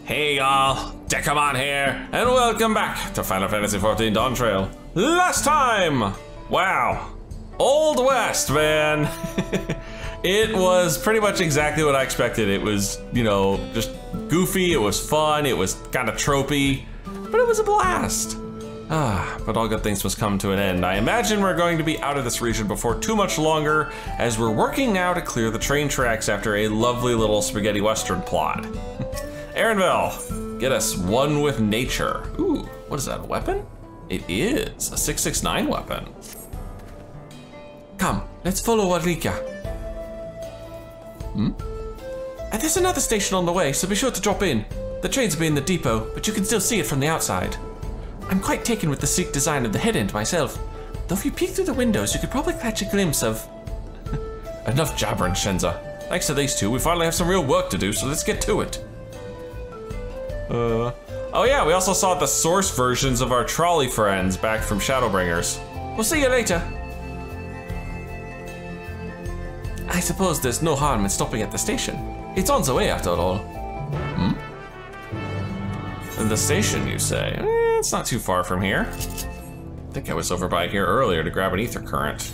Hey y'all, Dekumon here, and welcome back to Final Fantasy XIV Dawntrail. Last time! Wow. Old West, man. It was pretty much exactly what I expected. It was, you know, just goofy, it was fun, it was kind of tropey, but it was a blast. But all good things must come to an end. I imagine we're going to be out of this region before too much longer, as we're working now to clear the train tracks after a lovely little spaghetti western plot. Erenville, get us one with nature. Ooh, what is that, a weapon? It is, a 669 weapon. Come, let's follow Walika. And there's another station on the way, so be sure to drop in. The trains will be in the depot, but you can still see it from the outside. I'm quite taken with the sleek design of the head end myself, though if you peek through the windows, you could probably catch a glimpse of... Enough jabbering, Shenza. Thanks to these two, we finally have some real work to do, so let's get to it. Oh yeah, we also saw the source versions of our trolley friends back from Shadowbringers. We'll see you later. I suppose there's no harm in stopping at the station. It's on the way after all. The station, you say? It's not too far from here. I think I was over by here earlier to grab an ether current.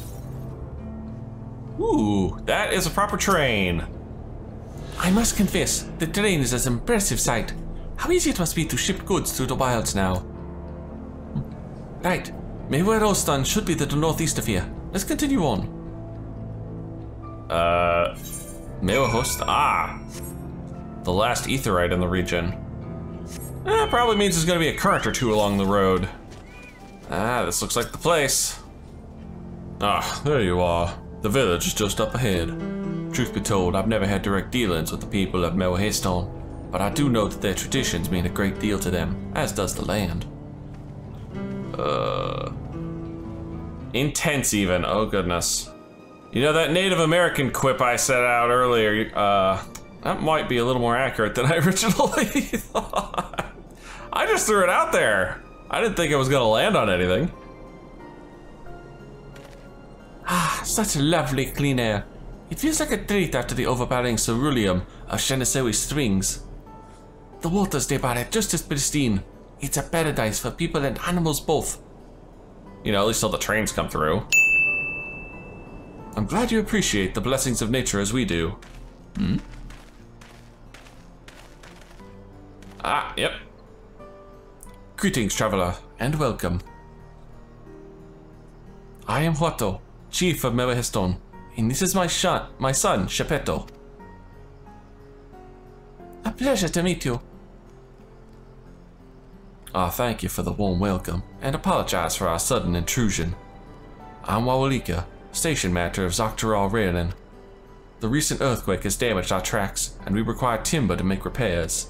Ooh, that is a proper train. I must confess, the train is an impressive sight. How easy it must be to ship goods through the wilds now. Right, Mewerostan should be to the northeast of here. Let's continue on. Mewerhost, the last aetheryte in the region. Probably means there's gonna be a current or two along the road. This looks like the place. There you are. The village is just up ahead. Truth be told, I've never had direct dealings with the people of Mewerhost, but I do know that their traditions mean a great deal to them, as does the land. Intense even, oh goodness. You know, that Native American quip I set out earlier, that might be a little more accurate than I originally thought. I just threw it out there. I didn't think it was gonna land on anything. Such lovely clean air. It feels like a treat after the overpowering ceruleum of Shenisewi Springs. The waters nearby are just as pristine. It's a paradise for people and animals both. You know, at least all the trains come through. I'm glad you appreciate the blessings of nature as we do. Yep. Greetings, traveler, and welcome. I am Huato, chief of Mewerhost, and this is my son, Shepeto. A pleasure to meet you. Thank you for the warm welcome, and apologize for our sudden intrusion. I'm Wawalika, station master of Zoctaral Raelin. The recent earthquake has damaged our tracks, and we require timber to make repairs.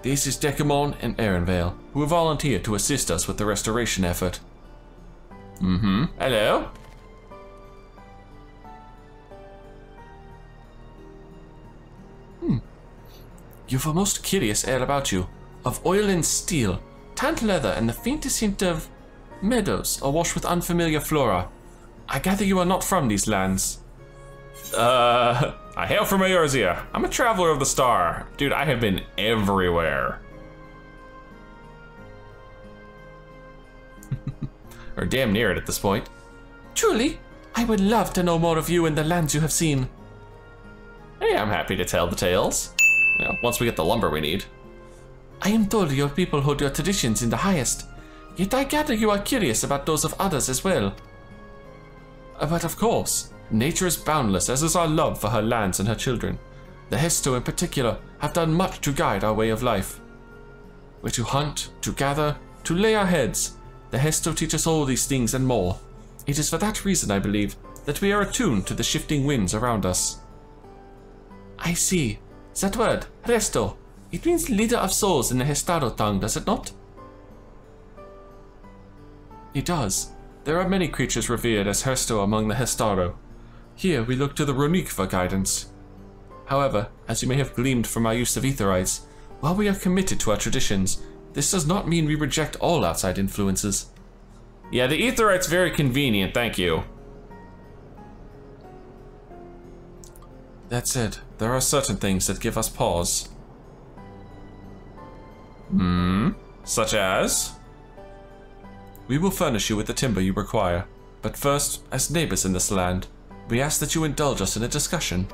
This is Dekumon and Erenvale, who have volunteered to assist us with the restoration effort. Hello? You've a most curious air about you, of oil and steel, tanned leather, and the faintest hint of meadows awash with unfamiliar flora. I gather you are not from these lands. I hail from Eorzea. I'm a traveler of the star. Dude, I have been everywhere. Or damn near it at this point. Truly, I would love to know more of you and the lands you have seen. Hey, I'm happy to tell the tales. You know, once we get the lumber we need. I am told your people hold your traditions in the highest, yet I gather you are curious about those of others as well. But of course, nature is boundless, as is our love for her lands and her children. The Hesto in particular have done much to guide our way of life. We're to hunt, to gather, to lay our heads. The Hesto teach us all these things and more. It is for that reason, I believe, that we are attuned to the shifting winds around us. I see. That word, Resto, it means leader of souls in the Hestaro tongue, does it not? It does. There are many creatures revered as Hesto among the Hestaro. Here we look to the Runique for guidance. However, as you may have gleaned from our use of aetherites, while we are committed to our traditions, this does not mean we reject all outside influences. Yeah, the aetherite's very convenient, thank you. That said, there are certain things that give us pause. Such as? We will furnish you with the timber you require, but first, as neighbors in this land, we ask that you indulge us in a discussion.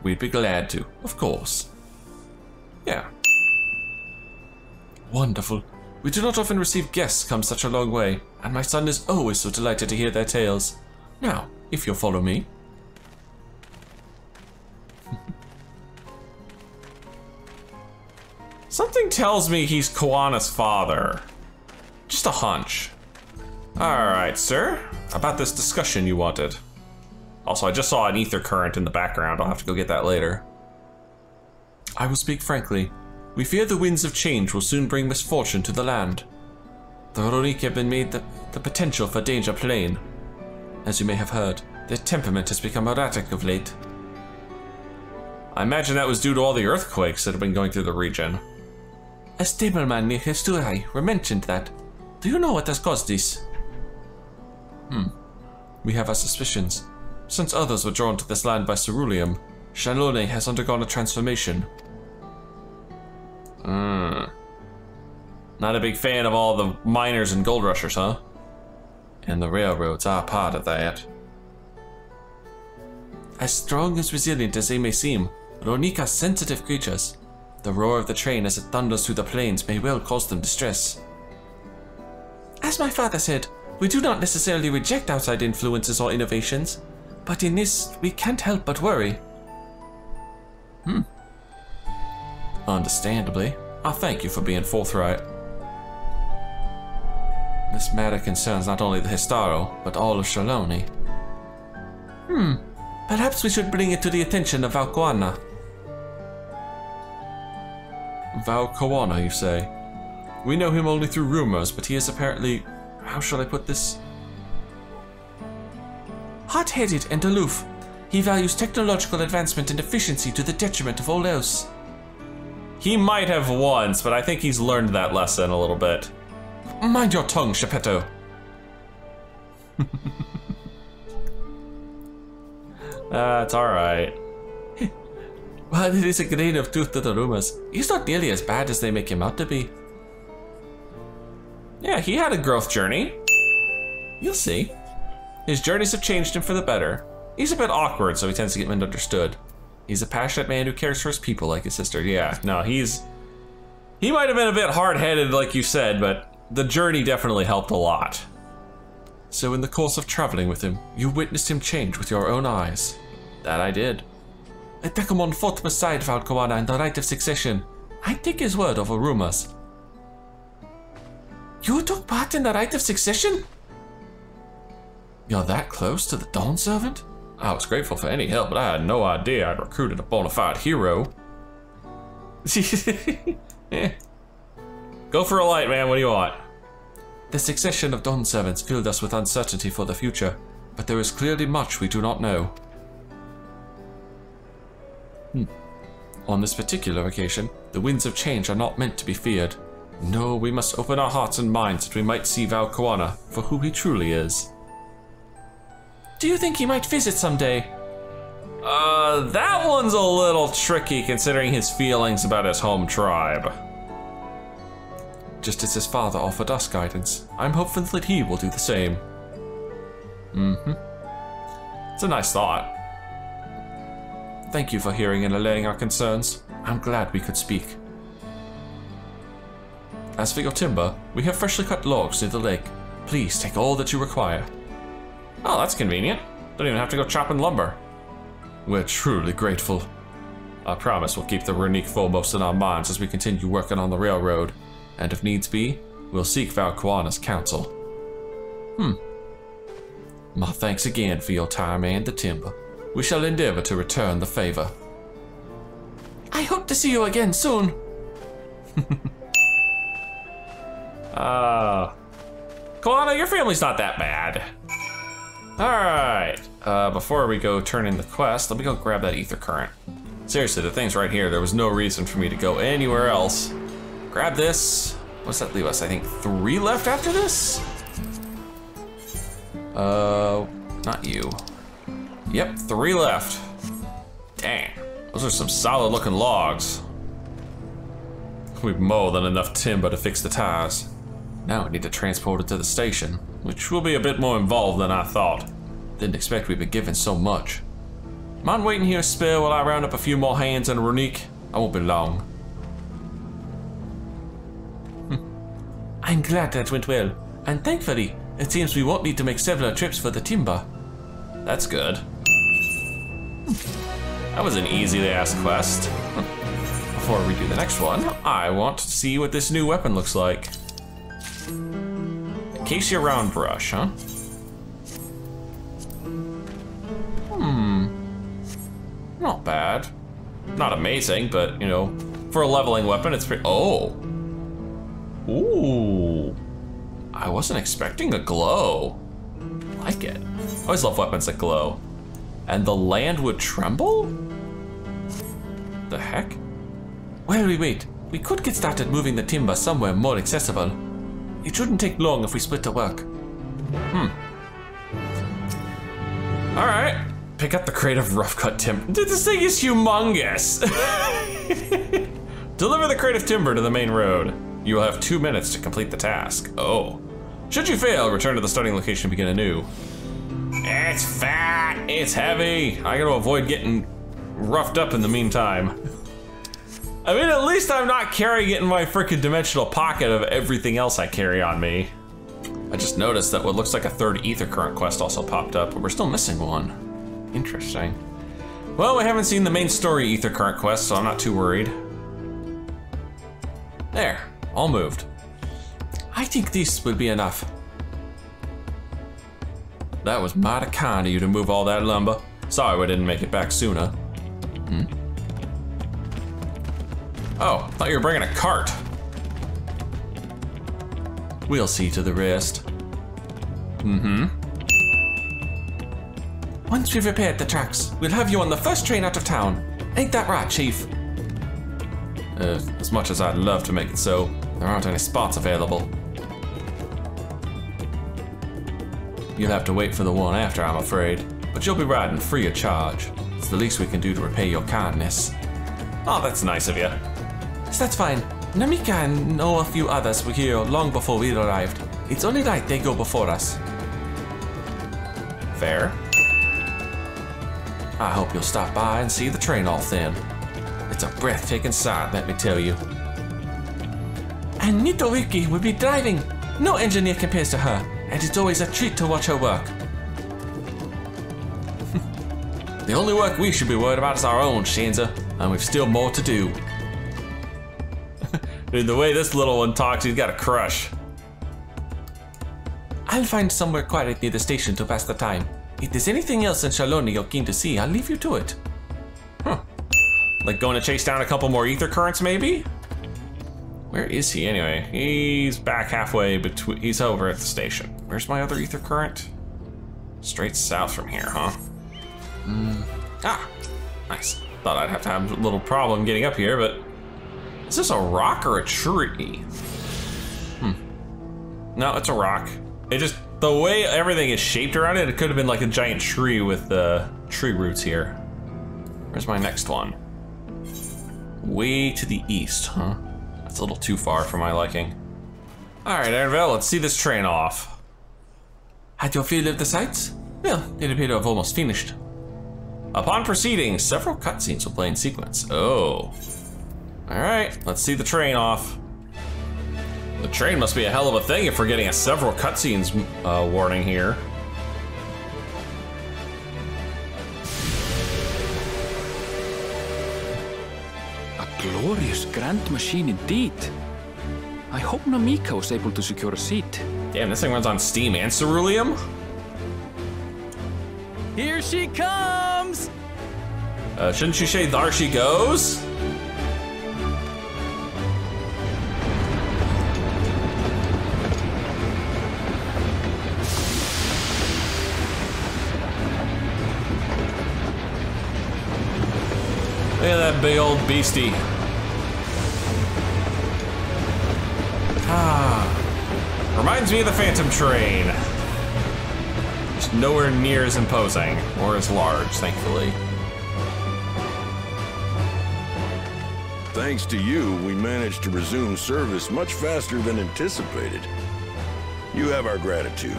We'd be glad to, of course. Yeah. Wonderful. We do not often receive guests come such a long way, and my son is always so delighted to hear their tales. Now, if you'll follow me. Something tells me he's Koana's father. Just a hunch. Alright, sir. About this discussion you wanted. Also, I just saw an ether current in the background. I'll have to go get that later. I will speak frankly. We fear the winds of change will soon bring misfortune to the land. The Rorik have been made the potential for danger plain. As you may have heard, their temperament has become erratic of late. I imagine that was due to all the earthquakes that have been going through the region. A stableman near Histurai mentioned that. Do you know what has caused this? We have our suspicions. Since others were drawn to this land by ceruleum, Shalone has undergone a transformation. Not a big fan of all the miners and gold rushers, huh? And the railroads are part of that. As strong as resilient as they may seem, Ronik are sensitive creatures. The roar of the train as it thunders through the plains may well cause them distress. As my father said, we do not necessarily reject outside influences or innovations, but in this, we can't help but worry. Understandably. I thank you for being forthright. This matter concerns not only the Histaro, but all of Shalone. Perhaps we should bring it to the attention of Valkoana. Valkoana, you say? We know him only through rumors, but he is apparently... how shall I put this? Hot-headed and aloof. He values technological advancement and efficiency to the detriment of all else. He might have once, but I think he's learned that lesson a little bit. Mind your tongue, Geppetto. It's alright. While it is a grain of truth to the rumors, he's not nearly as bad as they make him out to be. Yeah, he had a growth journey. You'll see. His journeys have changed him for the better. He's a bit awkward, so he tends to get misunderstood. He's a passionate man who cares for his people like his sister. Yeah, no, he might have been a bit hard-headed like you said, but the journey definitely helped a lot. So in the course of traveling with him, you witnessed him change with your own eyes. That I did. Dekumon fought beside Valkoana in the right of succession. I take his word over rumors. You took part in the right of succession? You're that close to the Dawn Servant? I was grateful for any help, but I had no idea I'd recruited a bona fide hero. Yeah. Go for a light, man. What do you want? The succession of Dawn Servants filled us with uncertainty for the future, but there is clearly much we do not know. On this particular occasion, the winds of change are not meant to be feared. No, we must open our hearts and minds that we might see Valkoana for who he truly is. Do you think he might visit someday? That one's a little tricky considering his feelings about his home tribe. Just as his father offered us guidance, I'm hopeful that he will do the same. It's a nice thought. Thank you for hearing and allaying our concerns. I'm glad we could speak. As for your timber, we have freshly cut logs near the lake. Please take all that you require. Oh, that's convenient. Don't even have to go chopping lumber. We're truly grateful. I promise we'll keep the Runique foremost in our minds as we continue working on the railroad. And if needs be, we'll seek Valkoana's counsel. My thanks again for your time and the timber. We shall endeavor to return the favor. I hope to see you again soon. Koana, your family's not that bad. Alright, before we go turn in the quest, let me go grab that ether current. Seriously, the thing's right here. There was no reason for me to go anywhere else. Grab this. What's that leave us? I think 3 left after this? Not you. Yep, 3 left. Dang, those are some solid looking logs. We've more than enough timber to fix the tires. Now we need to transport it to the station, which will be a bit more involved than I thought. Didn't expect we'd be given so much. Mind waiting here a spell while I round up a few more hands and a runique? I won't be long. I'm glad that went well, and thankfully, it seems we won't need to make several trips for the timber. That's good. That was an easy to ask quest. Before we do the next one, I want to see what this new weapon looks like. Acacia round brush, huh? Not bad. Not amazing, but you know, for a leveling weapon, it's pretty. Oh. Ooh. I wasn't expecting a glow. Like it. I always love weapons that glow. And the land would tremble? The heck? While we wait, we could get started moving the timber somewhere more accessible. It shouldn't take long if we split the work. Alright. Pick up the crate of rough cut timber. This thing is humongous. Deliver the crate of timber to the main road. You will have 2 minutes to complete the task. Oh. Should you fail, return to the starting location and begin anew. It's fat, it's heavy. I gotta avoid getting roughed up in the meantime. I mean, at least I'm not carrying it in my freaking dimensional pocket of everything else I carry on me. I just noticed that what looks like a third ether current quest also popped up, but we're still missing one. Interesting. Well, we haven't seen the main story ether current quest, so I'm not too worried. There, all moved. I think this will be enough. That was mighty kind of you to move all that lumber. Sorry we didn't make it back sooner. Oh, thought you were bringing a cart. We'll see to the rest. Once we've repaired the tracks, we'll have you on the first train out of town. Ain't that right, Chief? As much as I'd love to make it so, there aren't any spots available. You'll have to wait for the one after, I'm afraid. But you'll be riding free of charge. It's the least we can do to repay your kindness. Oh, that's nice of you. That's fine. Namika and know a few others were here long before we arrived. It's only right they go before us. Fair. I hope you'll stop by and see the train all thin. It's a breathtaking sight, let me tell you. And Nitowiki will be driving. No engineer compares to her, and it's always a treat to watch her work. The only work we should be worried about is our own, Shinza, and we've still more to do. Dude, the way this little one talks, he's got a crush. I'll find somewhere quiet near the station to pass the time. If there's anything else in Shaloni you're keen to see, I'll leave you to it. Huh. Like going to chase down a couple more ether currents, maybe? Where is he anyway? He's back halfway between, he's over at the station. Where's my other ether current? Straight south from here, huh? Ah, nice. Thought I'd have to have a little problem getting up here, but is this a rock or a tree? No, it's a rock. It just, the way everything is shaped around it, it could have been like a giant tree with the tree roots here. Where's my next one? Way to the east, huh? That's a little too far for my liking. All right, Arvel, let's see this train off. Had your feel of the sights? Well, it appeared to have almost finished. Upon proceeding, several cutscenes will play in sequence. Oh. All right, let's see the train off. The train must be a hell of a thing if we're getting a several cutscenes warning here. A glorious grand machine indeed. I hope Namika was able to secure a seat. Damn, this thing runs on Steam and Ceruleum? Here she comes! Shouldn't you say there she goes? Look at that big old beastie. Reminds me of the Phantom Train. Just nowhere near as imposing, or as large, thankfully. Thanks to you, we managed to resume service much faster than anticipated. You have our gratitude.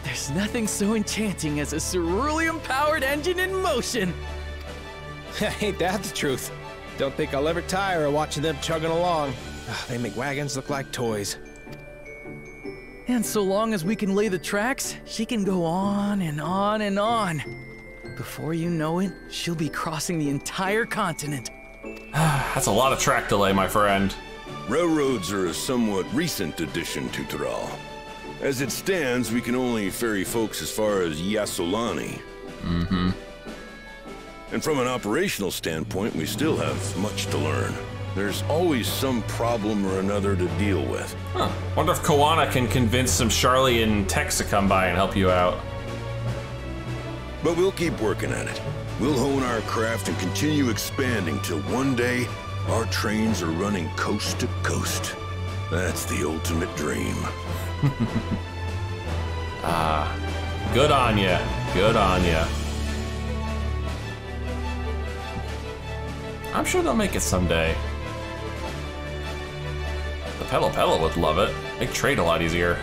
There's nothing so enchanting as a cerulean-powered engine in motion. Ain't that the truth? Don't think I'll ever tire of watching them chugging along. They make wagons look like toys. And so long as we can lay the tracks, she can go on and on and on. Before you know it, she'll be crossing the entire continent. That's a lot of track delay, my friend. Railroads are a somewhat recent addition to Thrall. As it stands, we can only ferry folks as far as Yassolani. Mm-hmm. And from an operational standpoint, we still have much to learn. There's always some problem or another to deal with. Huh. Wonder if Koana can convince some Charlian techs to come by and help you out. But we'll keep working at it. We'll hone our craft and continue expanding till one day our trains are running coast to coast. That's the ultimate dream. Good on ya. Good on ya. I'm sure they'll make it someday. The Pedal would love it. Make trade a lot easier.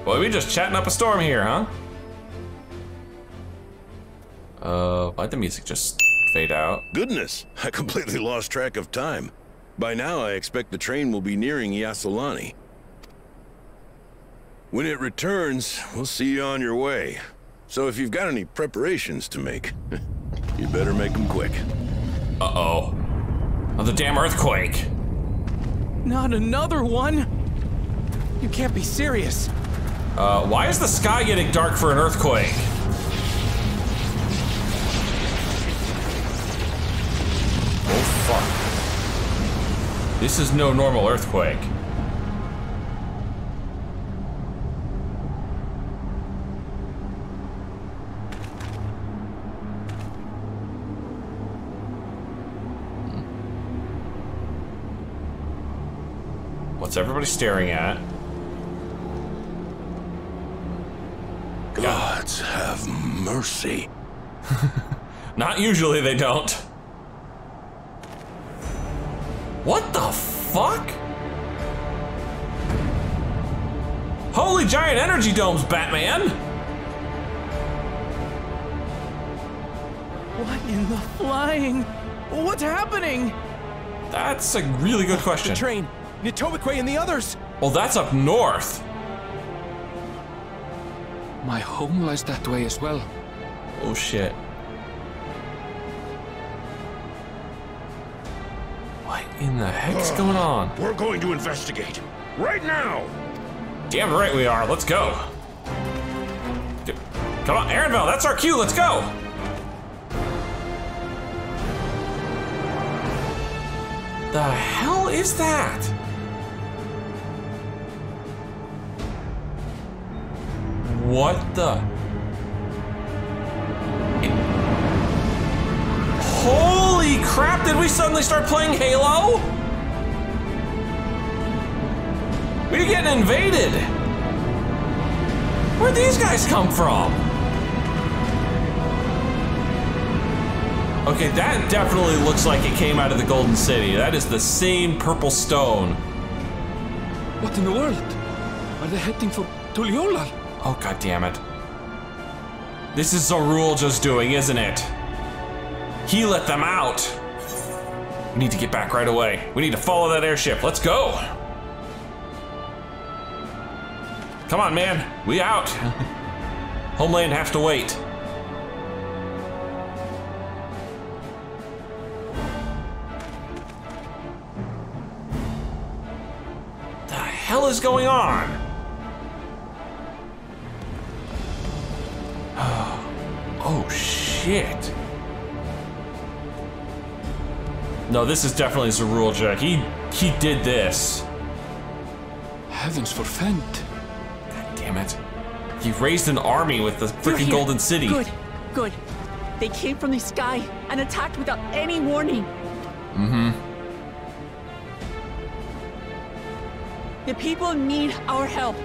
Boy, we just chatting up a storm here, huh? Why'd the music just fade out? Goodness, I completely lost track of time. By now, I expect the train will be nearing Yassolani. When it returns, we'll see you on your way. So if you've got any preparations to make, you better make them quick. Uh-oh. Another damn earthquake. Not another one! You can't be serious. Why is the sky getting dark for an earthquake? Oh, fuck. This is no normal earthquake. What's everybody staring at? Gods have mercy. Not usually, they don't. What the fuck? Holy giant energy domes, Batman! What in the flying? What's happening? That's a really good question. The train, Nitobikwe and the others. Well, that's up north. My home lies that way as well. Oh shit. What in the heck's going on? We're going to investigate. Right now! Damn right we are. Let's go. Come on, Aaronville, that's our cue. Let's go. The hell is that? What the? Holy crap, did we suddenly start playing Halo? We're getting invaded. Where'd these guys come from? Okay, that definitely looks like it came out of the Golden City. That is the same purple stone. What in the world? Are they heading for Tuliolal? Oh, god damn it. This is Zorul just doing, isn't it? He let them out. We need to get back right away. We need to follow that airship. Let's go. Come on, man. We out. Homeland has to wait. The hell is going on? Oh shit. No, this is definitely Zorul Jack. He did this. Heavens forfend. God damn it. He raised an army with the freaking Golden City. Good, good. They came from the sky and attacked without any warning. Mm-hmm. The people need our help.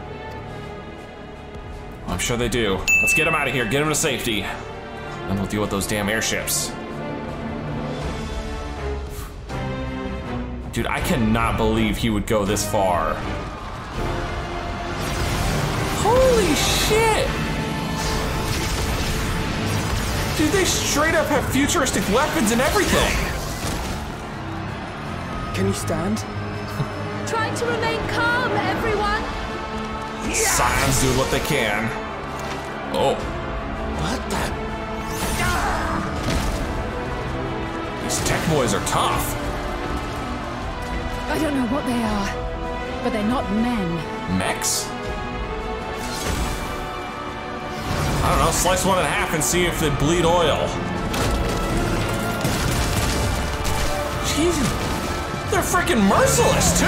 I'm sure they do. Let's get him out of here, get him to safety. Then we'll deal with those damn airships. Dude, I cannot believe he would go this far. Holy shit! Dude, they straight up have futuristic weapons and everything. Can you stand? Try to remain calm, everyone. Scions doing what they can. Oh. What the? These tech boys are tough. I don't know what they are, but they're not men. Mechs? I don't know, slice one in half and see if they bleed oil. Jesus. They're freaking merciless, too!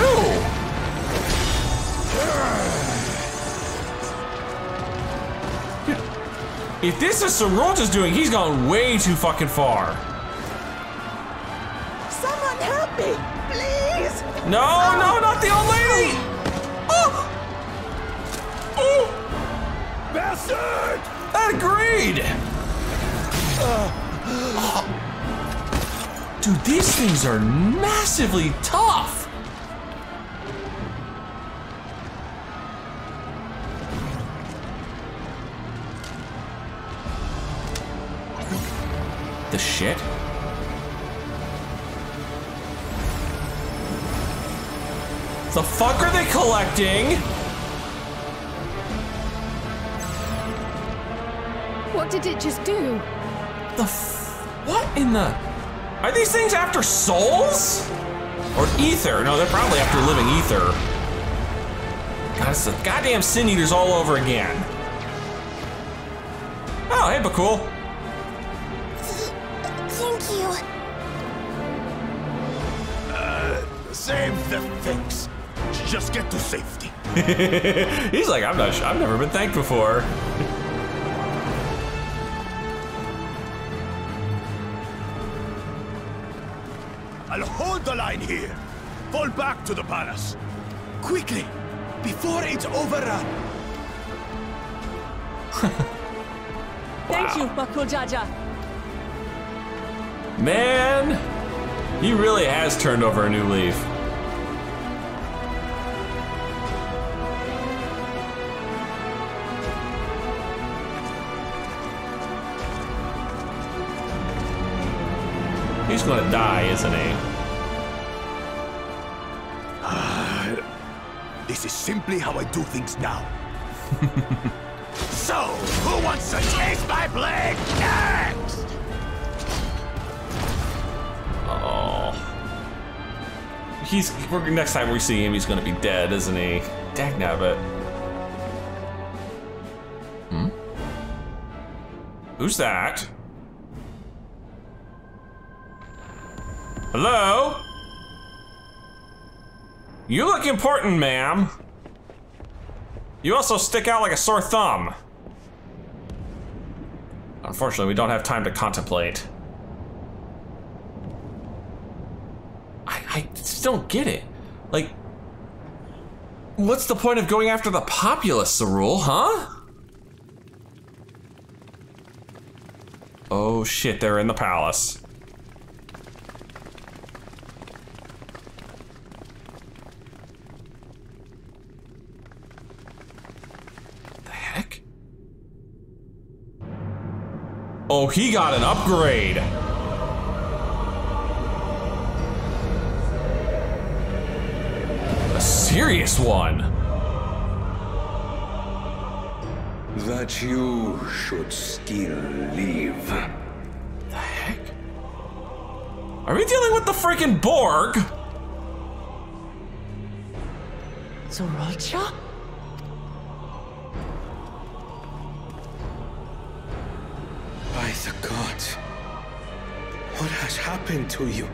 If this is Sorota's doing, he's gone way too fucking far. Someone help me, please! No, no, not the old lady! Oh! Oh! Bastard! Agreed! Dude, these things are massively tough! The shit? The fuck are they collecting? What did it just do? What in the? Are these things after souls? Or ether? No, they're probably after living ether. God, it's the goddamn sin eaters all over again. Oh, hey, but cool. Thank you. Same things. Just get to safety. He's like, I've never been thanked before. I'll hold the line here. Fall back to the palace. Quickly, before it's overrun. Thank you, Bakujaja. Man, he really has turned over a new leaf. He's gonna die, isn't he? This is simply how I do things now. So, who wants to taste my blade next? Oh. Next time we see him, he's gonna be dead, isn't he? Dagnabbit. Hmm? Who's that? Hello? You look important, ma'am. You also stick out like a sore thumb. Unfortunately, we don't have time to contemplate. I just don't get it. Like, what's the point of going after the populace, Sarul, huh? Oh shit, they're in the palace. Oh, he got an upgrade. A serious one. That you should still live. The heck? Are we dealing with the freaking Borg? Sorolcha? By the gods, what has happened to you?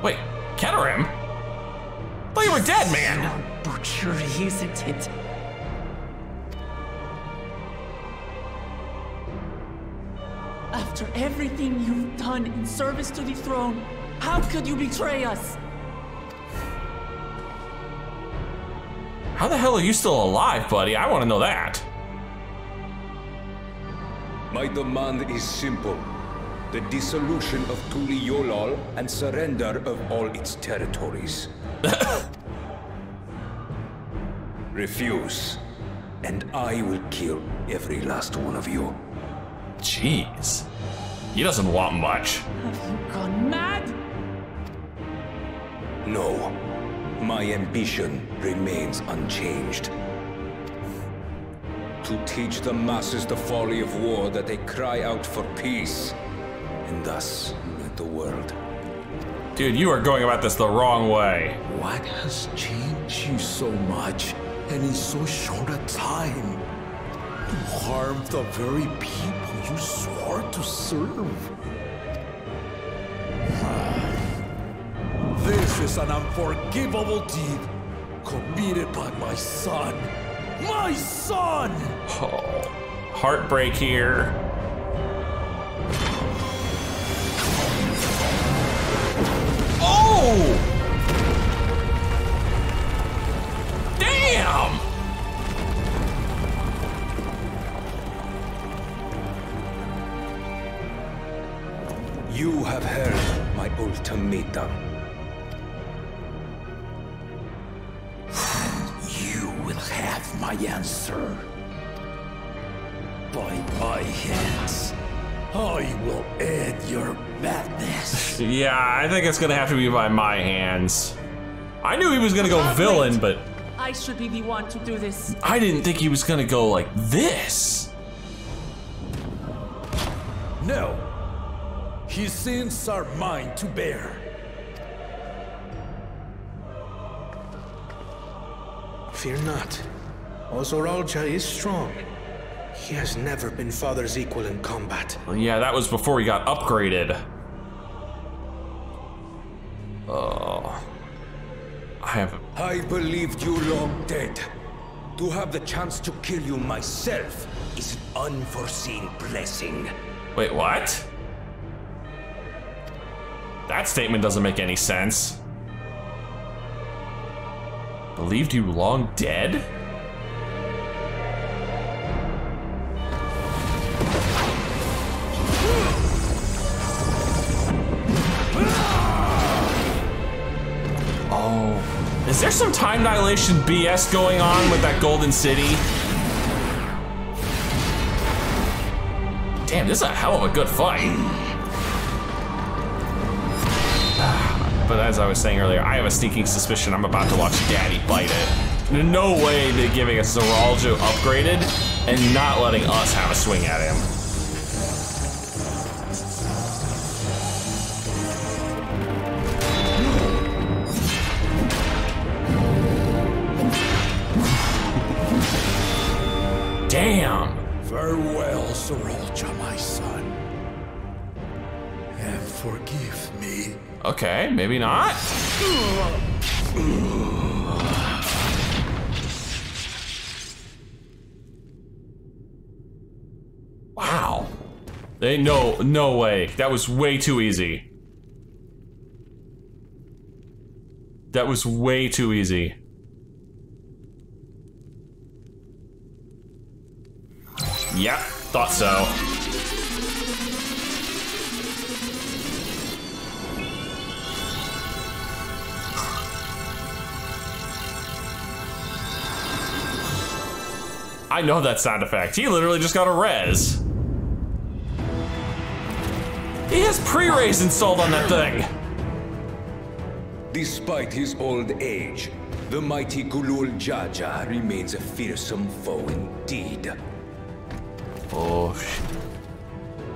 Wait, Keterim? I thought you were dead, man. Butchery, isn't it? After everything you've done in service to the throne, How could you betray us? How the hell are you still alive, buddy? I want to know that. My demand is simple. The dissolution of Tuli Yolal and surrender of all its territories. Refuse, and I will kill every last one of you. Jeez. He doesn't want much. Have you gone mad? No. My ambition remains unchanged. To teach the masses the folly of war, that they cry out for peace, and thus unite the world. Dude, you are going about this the wrong way. What has changed you so much, and in so short a time? You harmed the very people you swore to serve. This is an unforgivable deed committed by my son. My son! Oh, heartbreak here. Oh! Damn! You have heard my ultimatum. You will have my answer. By my hands, I will end your madness. Yeah, I think it's gonna have to be by my hands. I knew he was gonna go villain, but I should be the one to do this. I didn't think he was gonna go like this. No. His sins are mine to bear. Fear not. Ozoralja is strong. He has never been father's equal in combat. Well, yeah, that was before he got upgraded. Oh. I believed you long dead. To have the chance to kill you myself is an unforeseen blessing. Wait, what? That statement doesn't make any sense. Believed you long dead? Oh. Is there some time dilation BS going on with that Golden City? Damn, this is a hell of a good fight. But as I was saying earlier, I have a sneaking suspicion I'm about to watch Daddy bite it. No way they're giving us Zoraljo upgraded and not letting us have a swing at him. Damn! Farewell, Zoralja, my son. And forgive me. Okay, maybe not. Wow. They no way. That was way too easy. That was way too easy. Yep, thought so. I know that sound effect. He literally just got a res. He has pre-raise installed on that thing. Despite his old age, the mighty Gulul Jaja remains a fearsome foe indeed. Oh.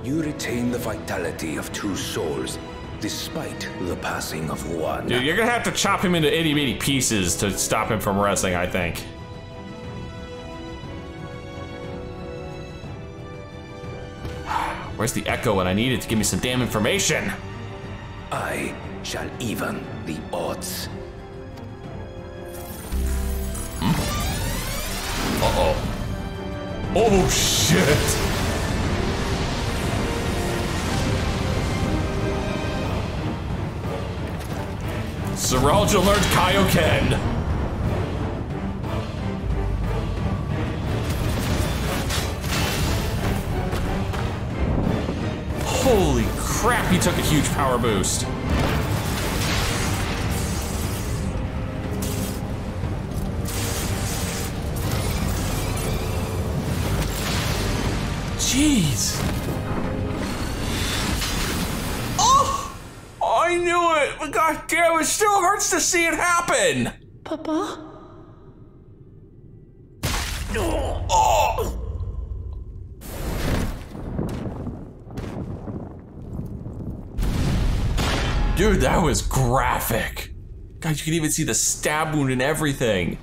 You retain the vitality of two souls, despite the passing of one. Dude, you're gonna have to chop him into itty bitty pieces to stop him from resting, I think. Where's the echo when I need it to give me some damn information? I shall even the odds. Uh-oh. Oh, shit. Zeralja learned Kaioken. Holy crap, he took a huge power boost. Jeez. Oh! I knew it, but god damn, it still hurts to see it happen. Papa? Oh! Dude, that was graphic. God, you can even see the stab wound and everything.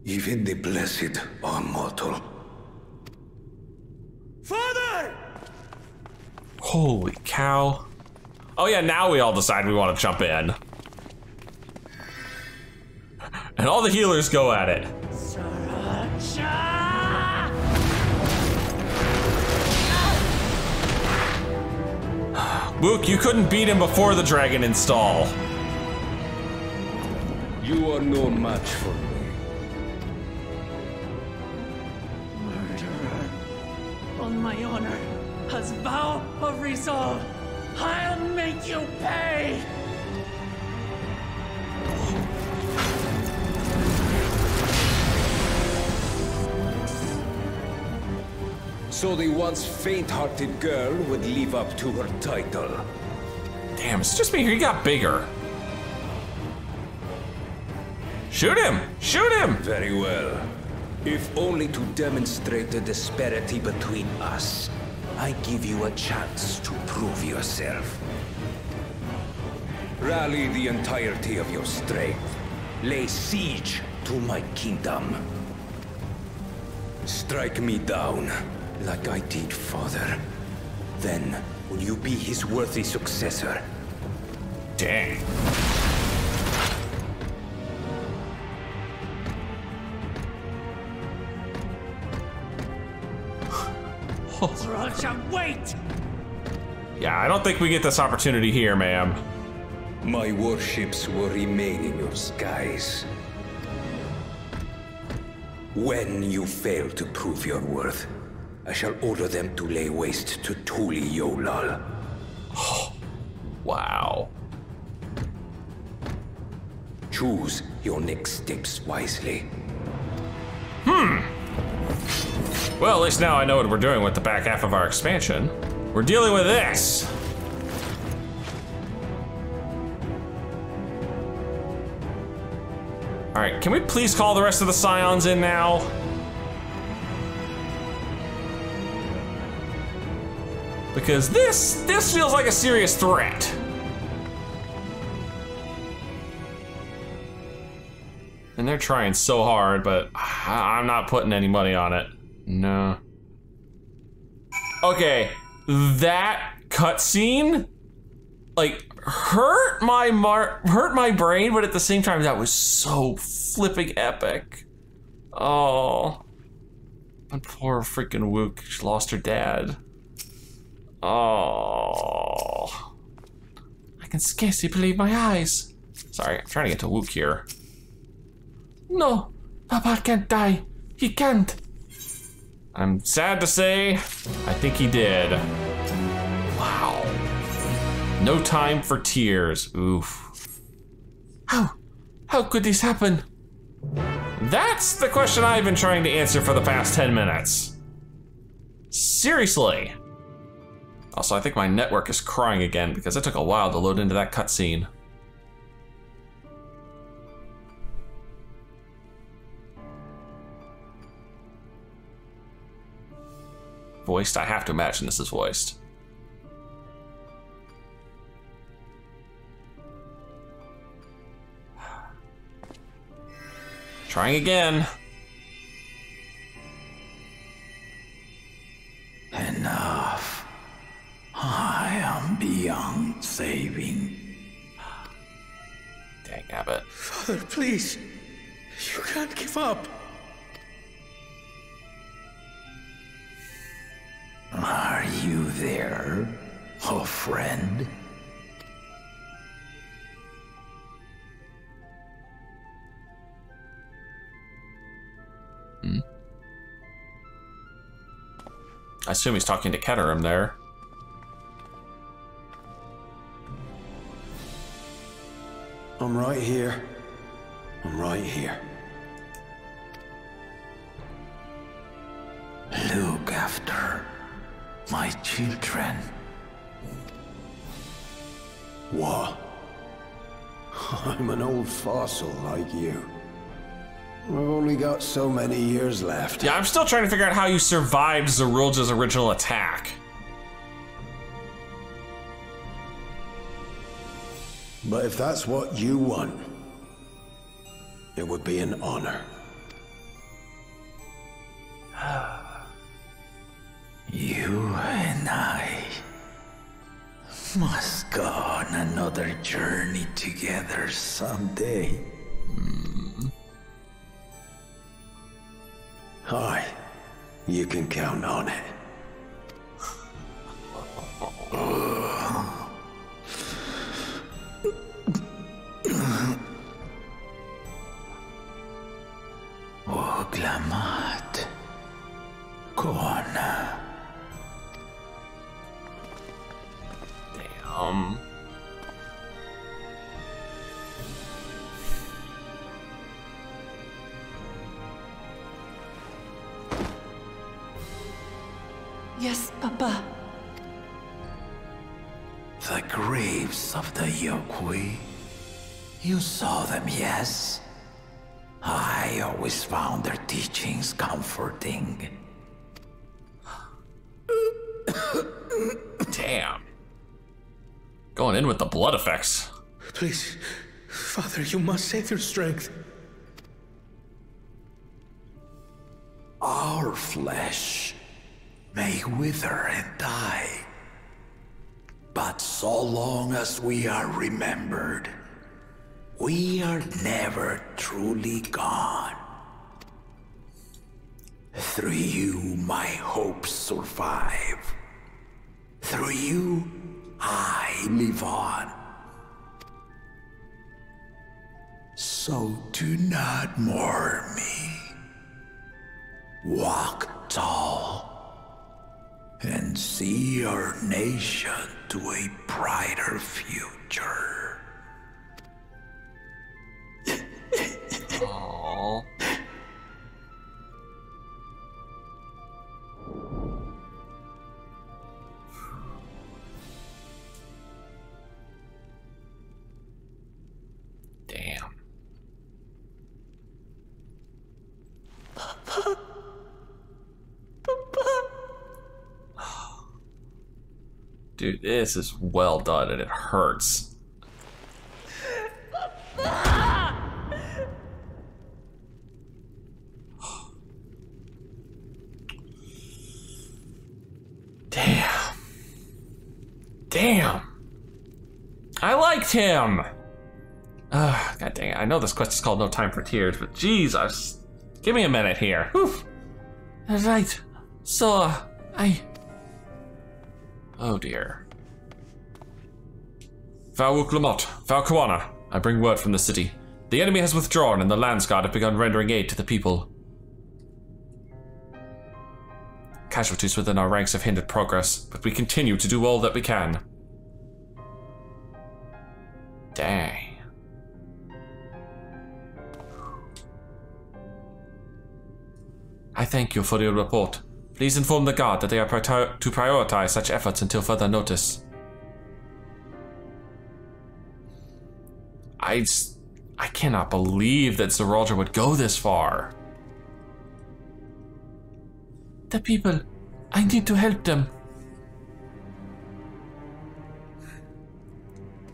Even the blessed are mortal. Father! Holy cow. Oh yeah, now we all decide we want to jump in. And all the healers go at it. Mook, you couldn't beat him before the dragon install. You are no match for me. Murderer. On my honor, as vow of resolve, I'll make you pay! So the once faint-hearted girl would live up to her title. Damn, it's just me here. He got bigger. Shoot him! Shoot him! Very well. If only to demonstrate the disparity between us, I give you a chance to prove yourself. Rally the entirety of your strength. Lay siege to my kingdom. Strike me down, like I did father. Then, will you be his worthy successor? Dang. Zeralja, wait! Yeah, I don't think we get this opportunity here, ma'am. My warships will remain in your skies. When you fail to prove your worth, I shall order them to lay waste to Tuli Yolal. Wow. Choose your next steps wisely. Well, at least now I know what we're doing with the back half of our expansion. We're dealing with this. All right, can we please call the rest of the Scions in now? Because this feels like a serious threat. And they're trying so hard, but I'm not putting any money on it. No. Okay, that cutscene, like, hurt my brain, but at the same time, that was so flipping epic. Oh, and poor freaking Wook, she lost her dad. Oh, I can scarcely believe my eyes. Sorry, I'm trying to get to Wook here. No, Papa can't die. He can't. I'm sad to say, I think he did. Wow. No time for tears. Oof. How could this happen? That's the question I've been trying to answer for the past 10 minutes. Seriously. Also, I think my network is crying again because it took a while to load into that cutscene. Voiced? I have to imagine this is voiced. Trying again. Enough. I am beyond saving. Dang, Abbott. Father, please. You can't give up. Are you there? A friend? I assume he's talking to Keterim there. I'm right here. I'm right here. Look after my children. What? I'm an old fossil like you. I've only got so many years left. Yeah, I'm still trying to figure out how you survived Zerulja's original attack. But if that's what you want, it would be an honor. You and I must go on another journey together someday. Aye, you can count on it. Oglamat. Kona. Damn. Yes, Papa. The graves of the Yokui. You saw them, yes? I always found their teachings comforting. Damn. Going in with the blood effects. Please, Father, you must save your strength. Our flesh may wither and die, but so long as we are remembered, we are never truly gone. Through you, my hopes survive. Through you, I live on. So do not mourn me. Walk tall and see our nation to a brighter future. Aww. Damn. Papa. Dude, this is well done and it hurts. Damn. Damn. I liked him. God dang it. I know this quest is called No Time for Tears, but geez, give me a minute here. Whew. Right. So, oh dear. Vauklamat, Valkawana, I bring word from the city. The enemy has withdrawn and the Landsguard have begun rendering aid to the people. Casualties within our ranks have hindered progress, but we continue to do all that we can. Dang. I thank you for your report. Please inform the guard that they are to prioritize such efforts until further notice. I cannot believe that Zerulja would go this far. The people, I need to help them.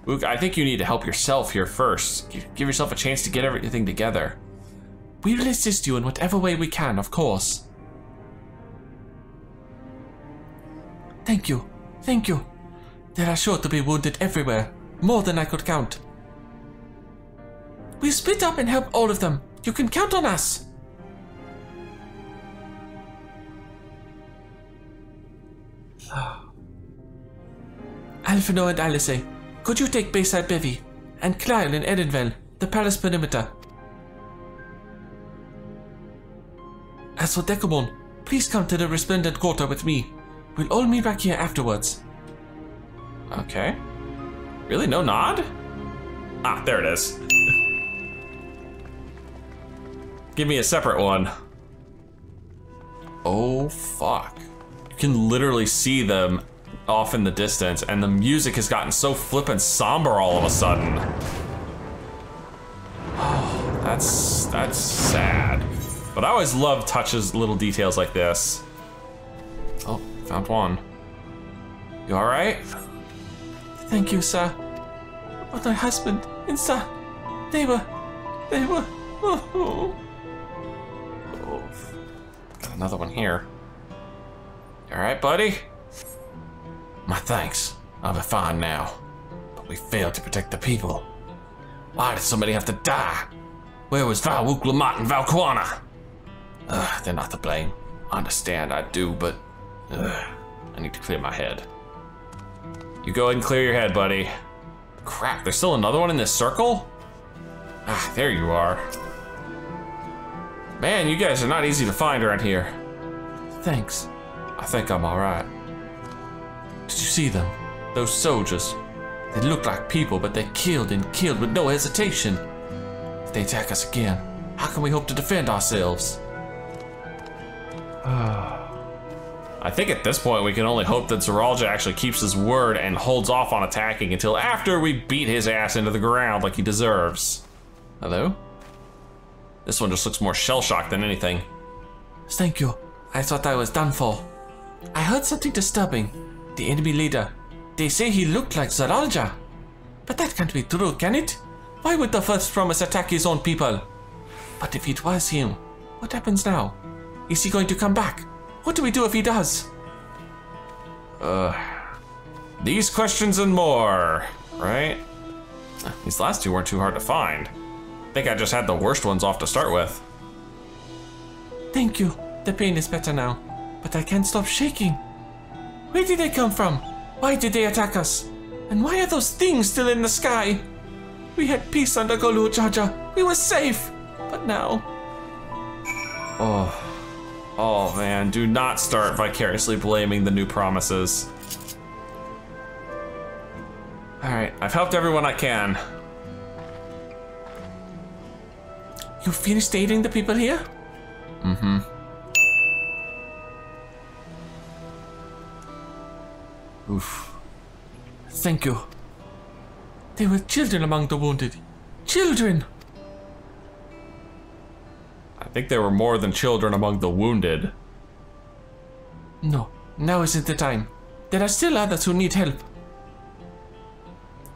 Luke, I think you need to help yourself here first. Give yourself a chance to get everything together. We will assist you in whatever way we can, of course. Thank you. Thank you. There are sure to be wounded everywhere, more than I could count. We split up and help all of them. You can count on us. Alphino and Alice, could you take Bayside Bevy? And Kyle and Edenville, the palace perimeter. As for Dekumon, please come to the Resplendent Quarter with me. We'll all meet back here afterwards. Okay. Really? No nod? Ah, there it is. Give me a separate one. Oh, fuck. You can literally see them off in the distance, and the music has gotten so flippin' somber all of a sudden. Oh, that's sad. But I always love touches, little details like this. Oh, found one. You alright? Thank you, sir. But my husband and sir, they were. Oh. Got another one here. You alright, buddy? My thanks. I'll be fine now. But we failed to protect the people. Why did somebody have to die? Where was Val Wuklamat and Valquana? They're not to blame. I understand, I do, but I need to clear my head. You go ahead and clear your head, buddy. Crap, there's still another one in this circle? Ah, there you are. Man, you guys are not easy to find around here. Thanks. I think I'm alright. Did you see them? Those soldiers. They look like people, but they killed and killed with no hesitation. If they attack us again, how can we hope to defend ourselves? I think at this point we can only hope that Zeralja actually keeps his word and holds off on attacking until after we beat his ass into the ground like he deserves. Hello? This one just looks more shell-shocked than anything. Thank you. I thought I was done for. I heard something disturbing. The enemy leader. They say he looked like Zeralja. But that can't be true, can it? Why would the First Promise attack his own people? But if it was him, what happens now? Is he going to come back? What do we do if he does? These questions and more, right? These last two weren't too hard to find. I think I just had the worst ones off to start with. Thank you. The pain is better now, but I can't stop shaking. Where did they come from? Why did they attack us? And why are those things still in the sky? We had peace under Golu Jaja. We were safe, but now... Oh man, do not start vicariously blaming the new promises. Alright, I've helped everyone I can. You finished aiding the people here? Mm-hmm. Oof. Thank you. There were children among the wounded. Children! I think there were more than children among the wounded. No, now isn't the time. There are still others who need help.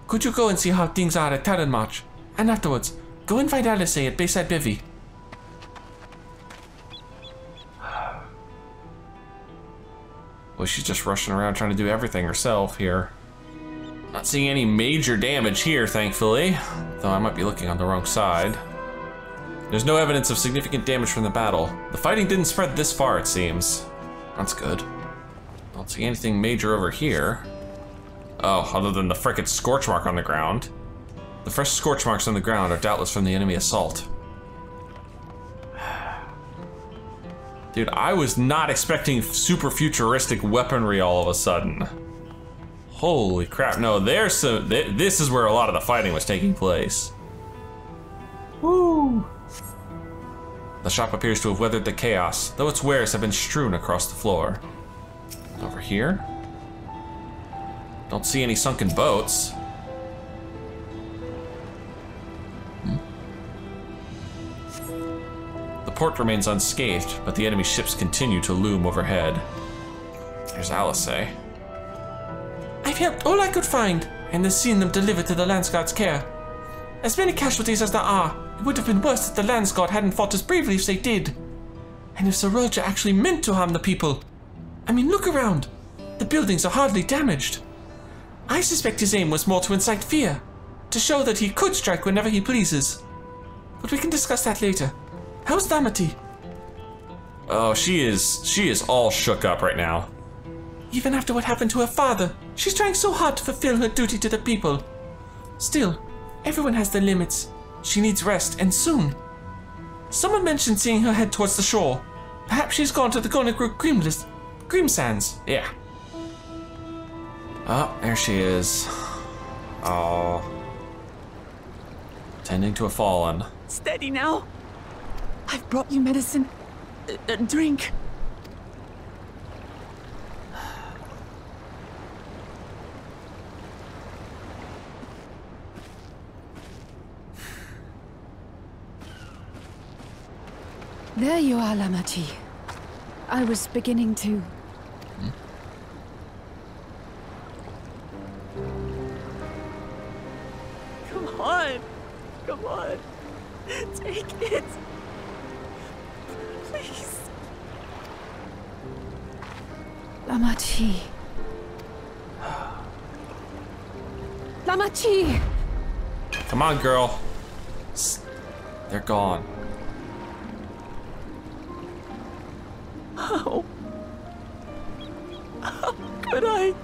Could you go and see how things are at Talon March? And afterwards, go and find Alice at Bayside Bevy. Well, she's just rushing around trying to do everything herself here. Not seeing any major damage here, thankfully. Though I might be looking on the wrong side. There's no evidence of significant damage from the battle. The fighting didn't spread this far, it seems. That's good. Don't see anything major over here. Oh, other than the frickin' scorch mark on the ground. The fresh scorch marks on the ground are doubtless from the enemy assault. Dude, I was not expecting super futuristic weaponry all of a sudden. Holy crap, no, there's some, this is where a lot of the fighting was taking place. Woo! The shop appears to have weathered the chaos, though its wares have been strewn across the floor. Over here? Don't see any sunken boats. The port remains unscathed, but the enemy ships continue to loom overhead. There's Alice. I've helped all I could find, and has seen them delivered to the Landsguard's care. As many casualties as there are, it would have been worse if the Landsguard hadn't fought as bravely as they did. And if Zeralja actually meant to harm the people, I mean, look around. The buildings are hardly damaged. I suspect his aim was more to incite fear, to show that he could strike whenever he pleases. But we can discuss that later. How's Damati? Oh, she is all shook up right now. Even after what happened to her father, she's trying so hard to fulfill her duty to the people. Still, everyone has their limits. She needs rest, and soon. Someone mentioned seeing her head towards the shore. Perhaps she's gone to the Gonagru Grimsands. Yeah. Oh, there she is. Oh. Tending to a fallen. Steady now. I've brought you medicine. Drink. There you are, Lamachi. I was beginning to... Come on. Come on. Take it. Please. Lamachi. Lamachi! Come on, girl. They're gone. How could I?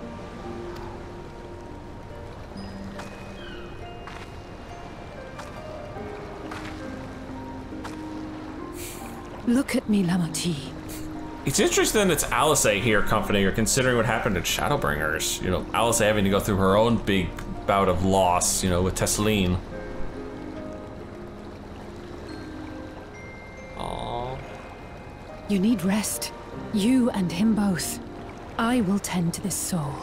Look at me, Lamachi. It's interesting it's Alice here comforting her, considering what happened in Shadowbringers. You know, Alice having to go through her own big bout of loss, you know, with Tesseline. Aww. You need rest. You and him both. I will tend to this soul.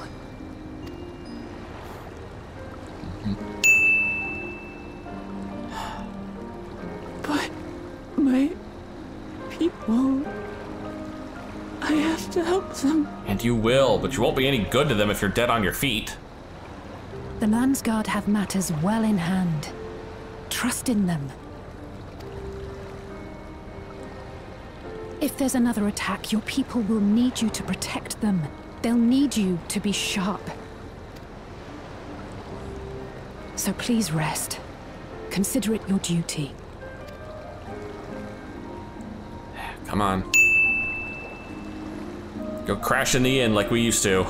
But my people... I have to help them. And you will, but you won't be any good to them if you're dead on your feet. The Landsguard have matters well in hand. Trust in them. If there's another attack, your people will need you to protect them. They'll need you to be sharp. So please rest. Consider it your duty. Come on. Go crash in the inn like we used to.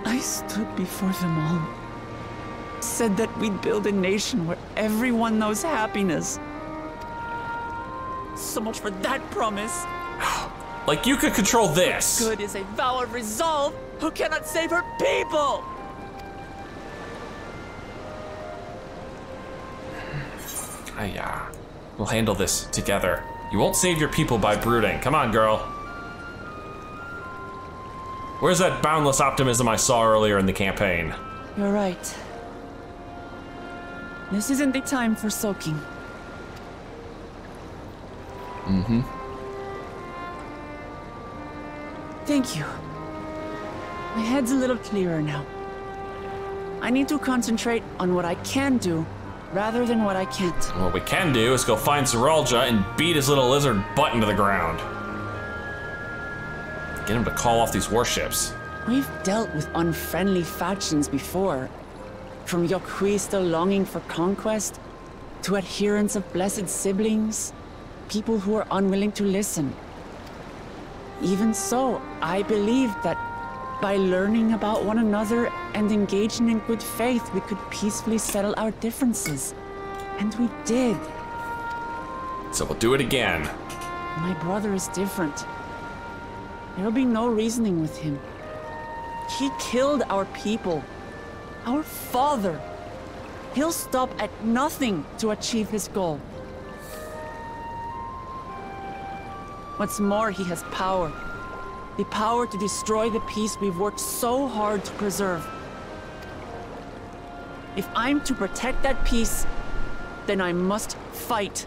I stood before them all. Said that we'd build a nation where everyone knows happiness. So much for that promise. Like you could control this. Good is a vow of resolve who cannot save her people. Yeah. We'll handle this together. You won't save your people by brooding. Come on, girl. Where's that boundless optimism I saw earlier in the campaign? You're right. This isn't the time for sulking. Mm-hmm. Thank you. My head's a little clearer now. I need to concentrate on what I can do rather than what I can't. What we can do is go find Zeralja and beat his little lizard butt into the ground. Get him to call off these warships. We've dealt with unfriendly factions before. From Yokui still longing for conquest, to adherents of blessed siblings, people who are unwilling to listen. Even so, I believe that by learning about one another and engaging in good faith, we could peacefully settle our differences. And we did. So we'll do it again. My brother is different. There'll be no reasoning with him. He killed our people. Our father. He'll stop at nothing to achieve his goal. What's more, he has power. The power to destroy the peace we've worked so hard to preserve. If I'm to protect that peace, then I must fight.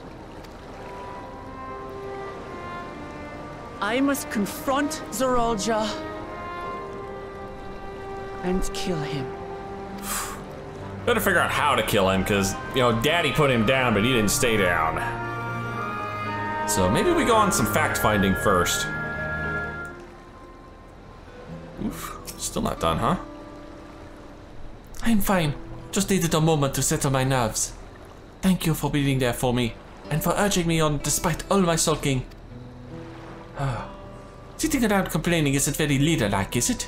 I must confront Zeralja and kill him. Better figure out how to kill him, because, you know, Daddy put him down, but he didn't stay down. So maybe we go on some fact-finding first. Oof, still not done, huh? I'm fine. Just needed a moment to settle my nerves. Thank you for being there for me, and for urging me on despite all my sulking. Sitting around complaining isn't very leader-like, is it?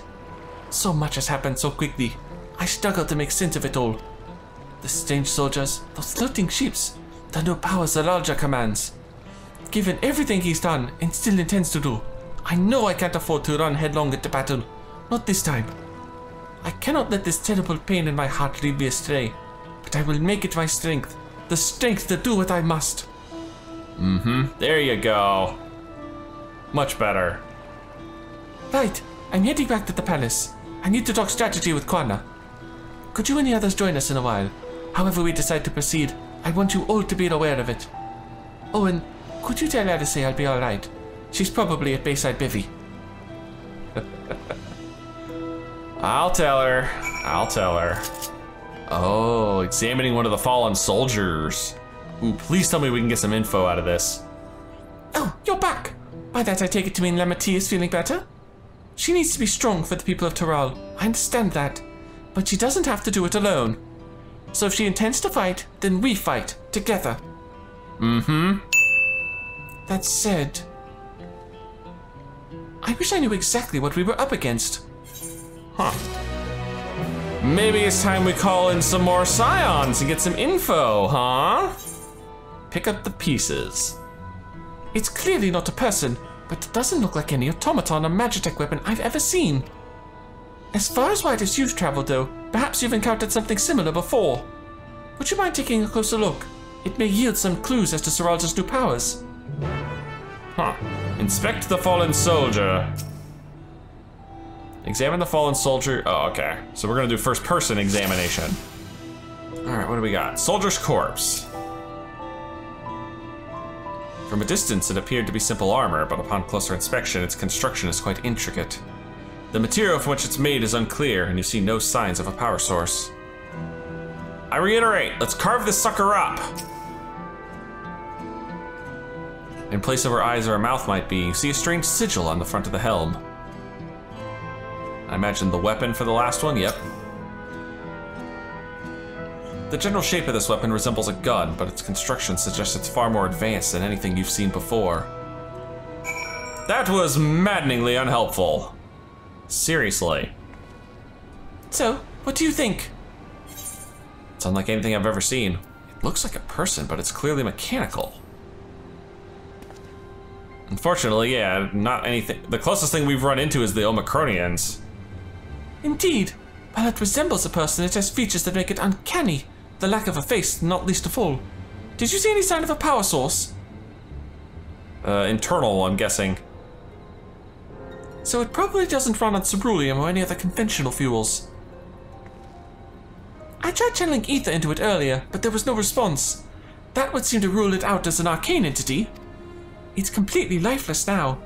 So much has happened so quickly. I struggle to make sense of it all. The strange soldiers, those floating ships, the new powers Zalalja commands. Given everything he's done and still intends to do, I know I can't afford to run headlong into battle. Not this time. I cannot let this terrible pain in my heart lead me astray, but I will make it my strength. The strength to do what I must. There you go. Much better. Right, I'm heading back to the palace. I need to talk strategy with Kwana. Could you and the others join us in a while? However we decide to proceed, I want you all to be aware of it. Oh, and could you tell Alice I'll be alright? She's probably at Bayside Bivvy. I'll tell her. I'll tell her. Oh, examining one of the fallen soldiers. Ooh, please tell me we can get some info out of this. Oh, you're back. By that I take it to mean Lamati is feeling better? She needs to be strong for the people of Taral. I understand that. But she doesn't have to do it alone. So if she intends to fight, then we fight together. That said, I wish I knew exactly what we were up against. Maybe it's time we call in some more scions and get some info, huh? Pick up the pieces. It's clearly not a person, but it doesn't look like any automaton or magitech weapon I've ever seen. As far as wide as you've traveled though, perhaps you've encountered something similar before. Would you mind taking a closer look? It may yield some clues as to Saralja's new powers. Inspect the fallen soldier. Examine the fallen soldier. Oh, okay. So we're gonna do first person examination. All right, what do we got? Soldier's corpse. From a distance, it appeared to be simple armor, but upon closer inspection, its construction is quite intricate. The material from which it's made is unclear, and you see no signs of a power source. I reiterate, let's carve this sucker up. In place of where eyes or a mouth might be, you see a strange sigil on the front of the helm. I imagine the weapon for the last one, yep. The general shape of this weapon resembles a gun, but its construction suggests it's far more advanced than anything you've seen before. That was maddeningly unhelpful. Seriously. So, what do you think? It's unlike anything I've ever seen. It looks like a person, but it's clearly mechanical. Unfortunately, yeah, not anything. The closest thing we've run into is the Omicronians. Indeed. While it resembles a person, it has features that make it uncanny. The lack of a face, not least of all. Did you see any sign of a power source? Internal, I'm guessing. So it probably doesn't run on ceruleum or any other conventional fuels. I tried channeling ether into it earlier, but there was no response. That would seem to rule it out as an arcane entity. It's completely lifeless now,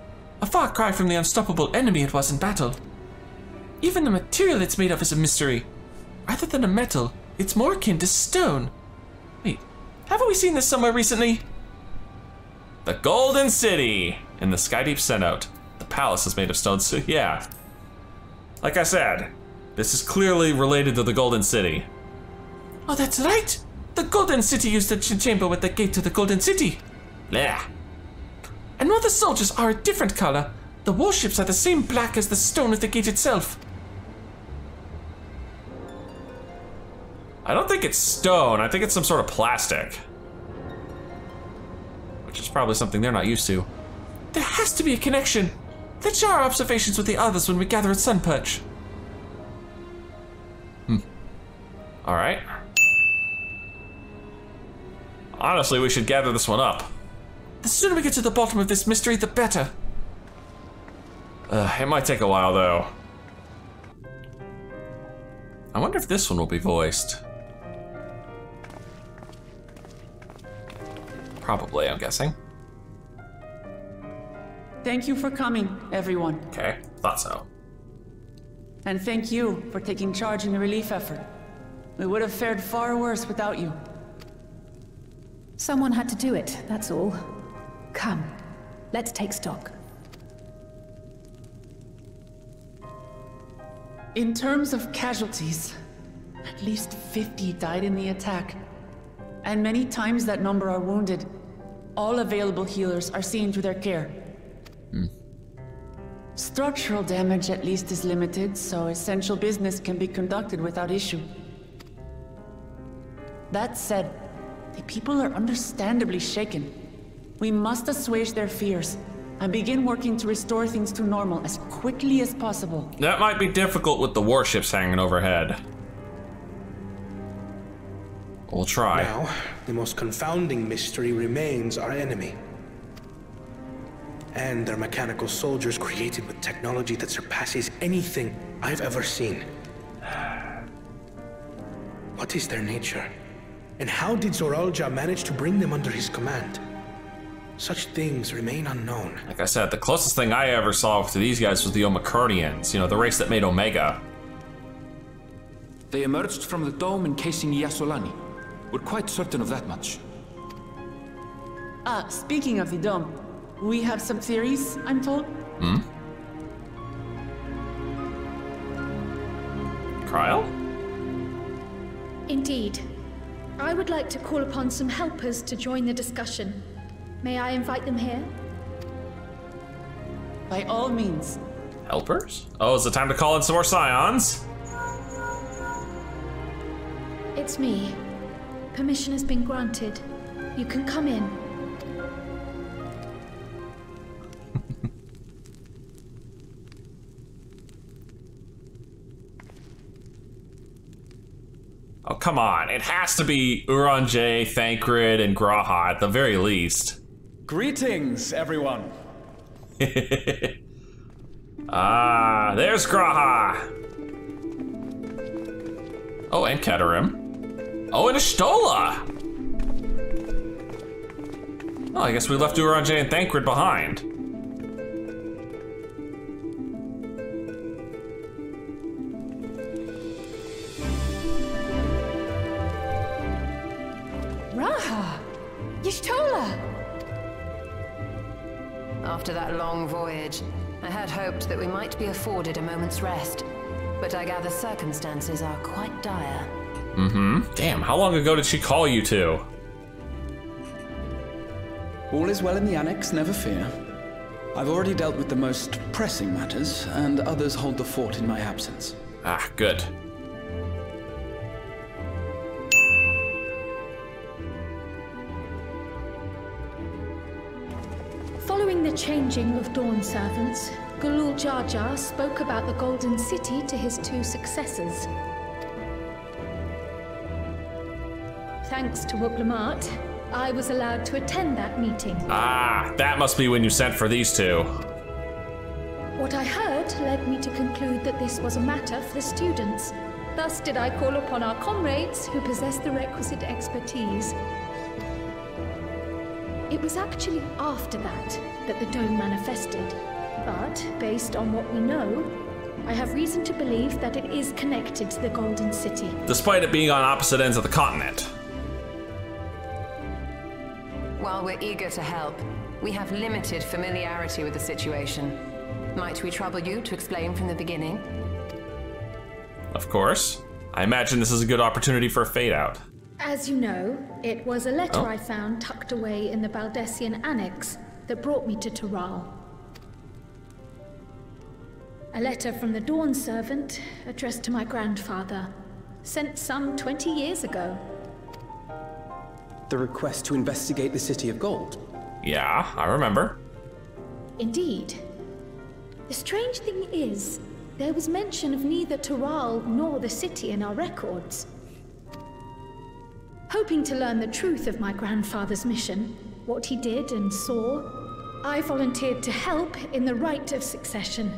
a far cry from the unstoppable enemy it was in battle. Even the material it's made of is a mystery. Rather than a metal, it's more akin to stone. Wait, haven't we seen this somewhere recently? The Golden City in the Skydeep Cenote. The palace is made of stone, so yeah. Like I said, this is clearly related to the Golden City. Oh, that's right! The Golden City used the chamber with the gate to the Golden City. Yeah. And while the soldiers are a different color, the warships are the same black as the stone of the gate itself. I don't think it's stone, I think it's some sort of plastic. Which is probably something they're not used to. There has to be a connection. Let's share our observations with the others when we gather at Sunperch. Alright. Honestly, we should gather this one up. The sooner we get to the bottom of this mystery, the better. It might take a while, though. I wonder if this one will be voiced. Probably, I'm guessing. Thank you for coming, everyone. Okay, thought so. And thank you for taking charge in the relief effort. We would have fared far worse without you. Someone had to do it, that's all. Come, let's take stock. In terms of casualties, at least 50 died in the attack. and many times that number are wounded. All available healers are seen to their care. Structural damage at least is limited, so essential business can be conducted without issue. That said, the people are understandably shaken. We must assuage their fears and begin working to restore things to normal as quickly as possible. That might be difficult with the warships hanging overhead. We'll try. Now, the most confounding mystery remains our enemy. And their mechanical soldiers created with technology that surpasses anything I've ever seen. What is their nature? And how did Zoralja manage to bring them under his command? Such things remain unknown. Like I said, the closest thing I ever saw to these guys was the Omakurnians, you know, the race that made Omega. They emerged from the dome encasing Yasolani. We're quite certain of that much. Speaking of the dome, we have some theories, I'm told. Kyle? Indeed. I would like to call upon some helpers to join the discussion. May I invite them here? By all means. Helpers? Oh, is it time to call in some more scions? It's me. Permission has been granted. You can come in. Oh, come on. It has to be Uranger, Thancred, and Graha at the very least. Greetings, everyone. There's Graha. Oh, and Keterim. Oh, and Ashtola. Oh, I guess we left Uranger and Thancred behind. Raha! Y'shtola! After that long voyage, I had hoped that we might be afforded a moment's rest, but I gather circumstances are quite dire. Damn, how long ago did she call you two? All is well in the Annex, never fear. I've already dealt with the most pressing matters, and others hold the fort in my absence. Ah, good. Following the changing of Dawn servants, Galul Jar Jar spoke about the Golden City to his two successors. Thanks to Wublamart, I was allowed to attend that meeting. Ah, that must be when you sent for these two. What I heard led me to conclude that this was a matter for the students. Thus did I call upon our comrades who possess the requisite expertise. It was actually after that the dome manifested. But, based on what we know, I have reason to believe that it is connected to the Golden City. Despite it being on opposite ends of the continent. While we're eager to help, we have limited familiarity with the situation. Might we trouble you to explain from the beginning? Of course. I imagine this is a good opportunity for a fade out. As you know, it was a letter I found tucked away in the Baldessian Annex that brought me to Toral. A letter from the Dawn servant addressed to my grandfather, sent some 20 years ago. The request to investigate the City of Gold? Yeah, I remember. Indeed. The strange thing is, there was mention of neither Toral nor the city in our records. Hoping to learn the truth of my grandfather's mission, what he did and saw, I volunteered to help in the rite of succession.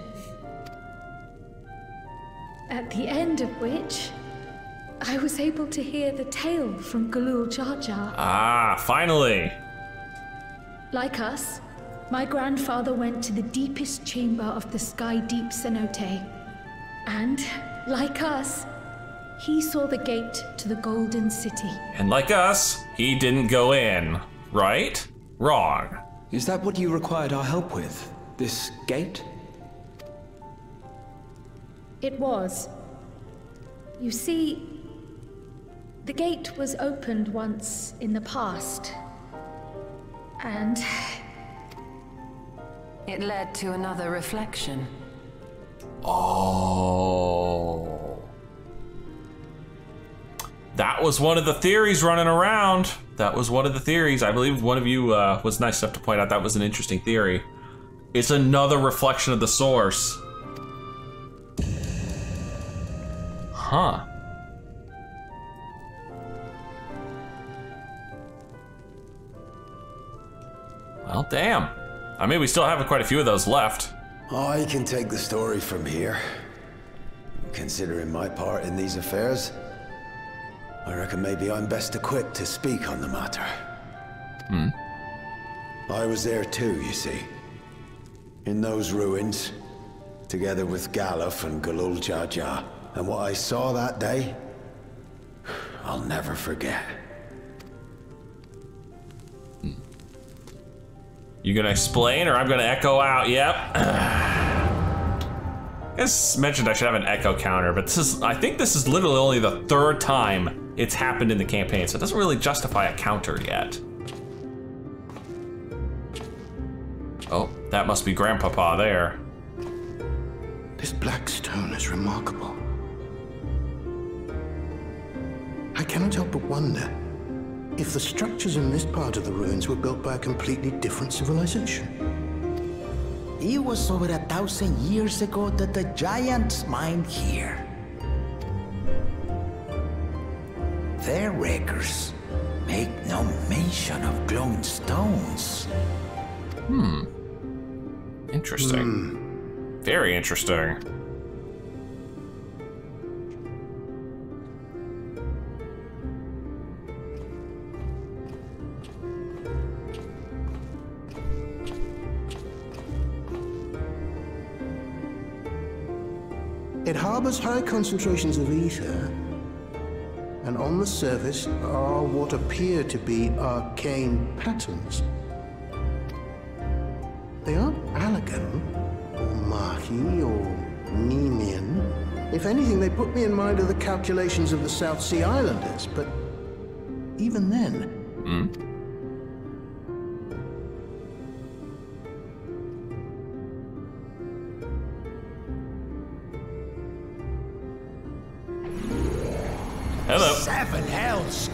At the end of which, I was able to hear the tale from Galul Jar Jar. Ah, finally! Like us, my grandfather went to the deepest chamber of the Sky Deep Cenote. And, like us, he saw the gate to the Golden City. And like us, he didn't go in. Right? Wrong. Is that what you required our help with? This gate? It was. You see, The gate was opened once in the past. And... it led to another reflection. Oh. That was one of the theories running around. That was one of the theories. I believe one of you was nice enough to point out that was an interesting theory. It's another reflection of the source. Huh. Well, damn. I mean, we still have quite a few of those left. I can take the story from here. Considering my part in these affairs, I reckon maybe I'm best equipped to speak on the matter. I was there too, you see. In those ruins, together with Galuf and Galul Jaja. And what I saw that day, I'll never forget. You gonna explain, or I'm gonna echo out? Yep. As mentioned, I should have an echo counter, but I think this is literally only the 3rd time it's happened in the campaign, so it doesn't really justify a counter yet. Oh, that must be Grandpapa there. This black stone is remarkable. I cannot help but wonder if the structures in this part of the ruins were built by a completely different civilization. It was over 1,000 years ago that the giants mined here. Their records make no mention of glowing stones. Interesting. Very interesting. It harbors high concentrations of ether, and on the surface are what appear to be arcane patterns. They aren't Allagan, or Mahi, or Nemean. If anything, they put me in mind of the calculations of the South Sea Islanders, but even then... Hello. 7 hells!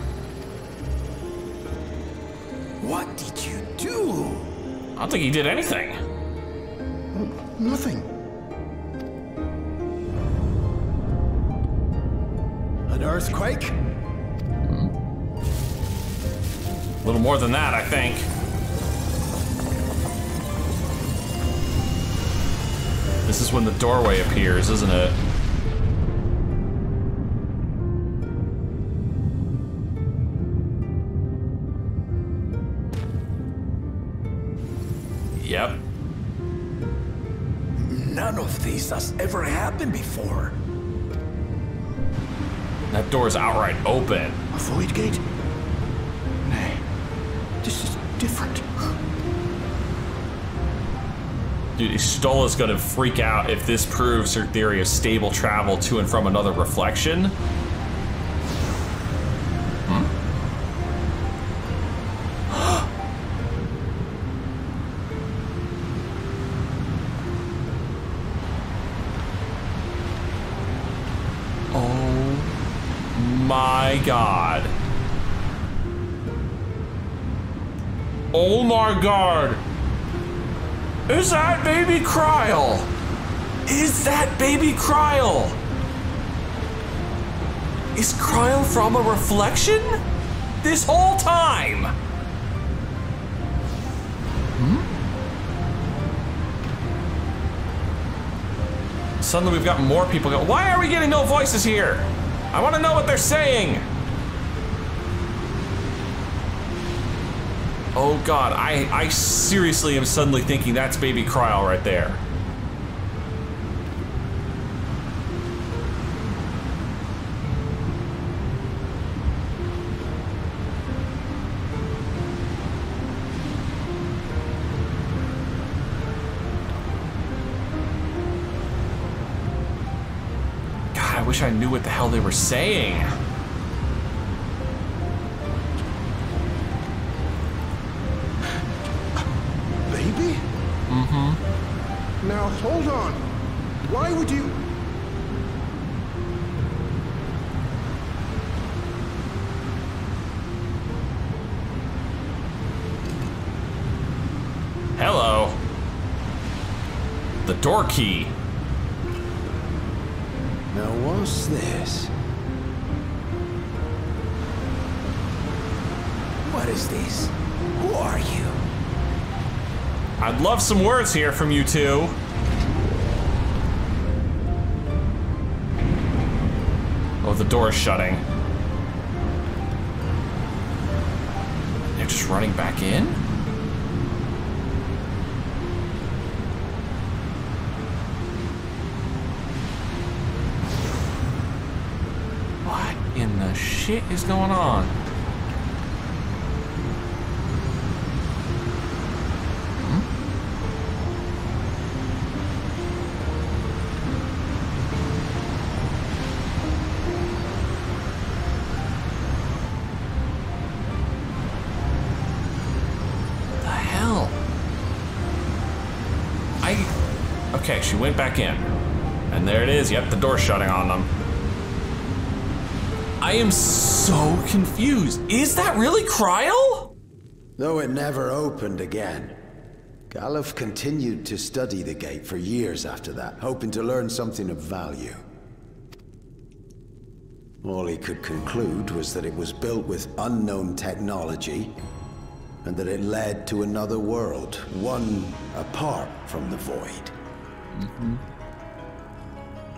What did you do? I don't think he did anything. Nothing. An earthquake? A little more than that, I think. This is when the doorway appears, isn't it? Yep. None of this has ever happened before. That door is outright open. A void gate? Nay, this is different. Dude, Istola's gonna freak out if this proves her theory of stable travel to and from another reflection. My God. Oh my God. Is that baby Kryl? Is that baby Kryl? Is Kryl from a reflection? This whole time? Suddenly we've got more people going, why are we getting no voices here? I want to know what they're saying. Oh God, I seriously am suddenly thinking that's baby Kryl right there. I wish I knew what the hell they were saying. Now, hold on. Why would you... Hello. The door key. Now what's this? What is this? Who are you? I'd love some words here from you two. Oh, the door's shutting. They're just running back in? What in the shit is going on? Okay, she went back in. And there it is. Yep, the door's shutting on them. I am so confused. Is that really Kryl? Though it never opened again. Galuf continued to study the gate for years after that, hoping to learn something of value. All he could conclude was that it was built with unknown technology, and that it led to another world, one apart from the Void.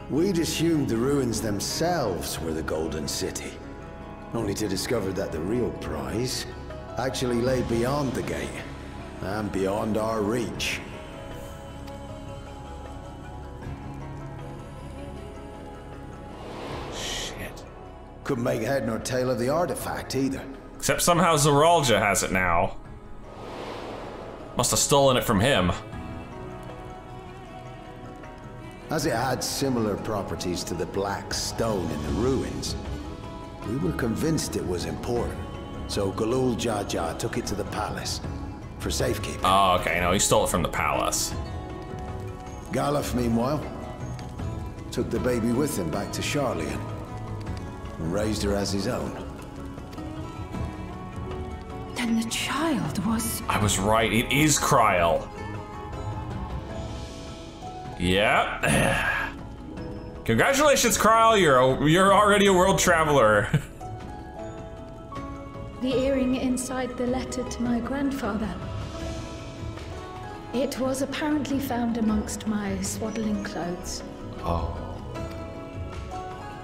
We'd assumed the ruins themselves were the Golden City, only to discover that the real prize actually lay beyond the gate, and beyond our reach. Shit. Couldn't make head nor tail of the artifact either. Except somehow Zoralja has it now. Must have stolen it from him. As it had similar properties to the black stone in the ruins, we were convinced it was important. So Galul Jaja took it to the palace for safekeeping. Oh, okay, no, he stole it from the palace. Galuf, meanwhile, took the baby with him back to Sharlayan and raised her as his own. Then the child was... I was right, it is Kryl. Yeah. Congratulations, Kryl, you're already a world traveler. The earring inside the letter to my grandfather. It was apparently found amongst my swaddling clothes. Oh.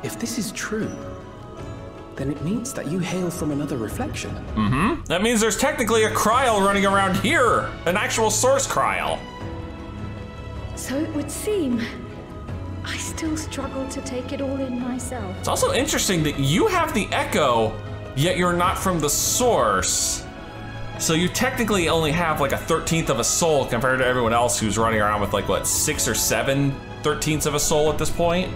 If this is true, then it means that you hail from another reflection. Mm-hmm. That means there's technically a Kryl running around here. An actual source Kryl. So it would seem. I still struggle to take it all in myself. It's also interesting that you have the echo, yet you're not from the source. So you technically only have like a 13th of a soul compared to everyone else who's running around with like, what, 6 or 7 13ths of a soul at this point?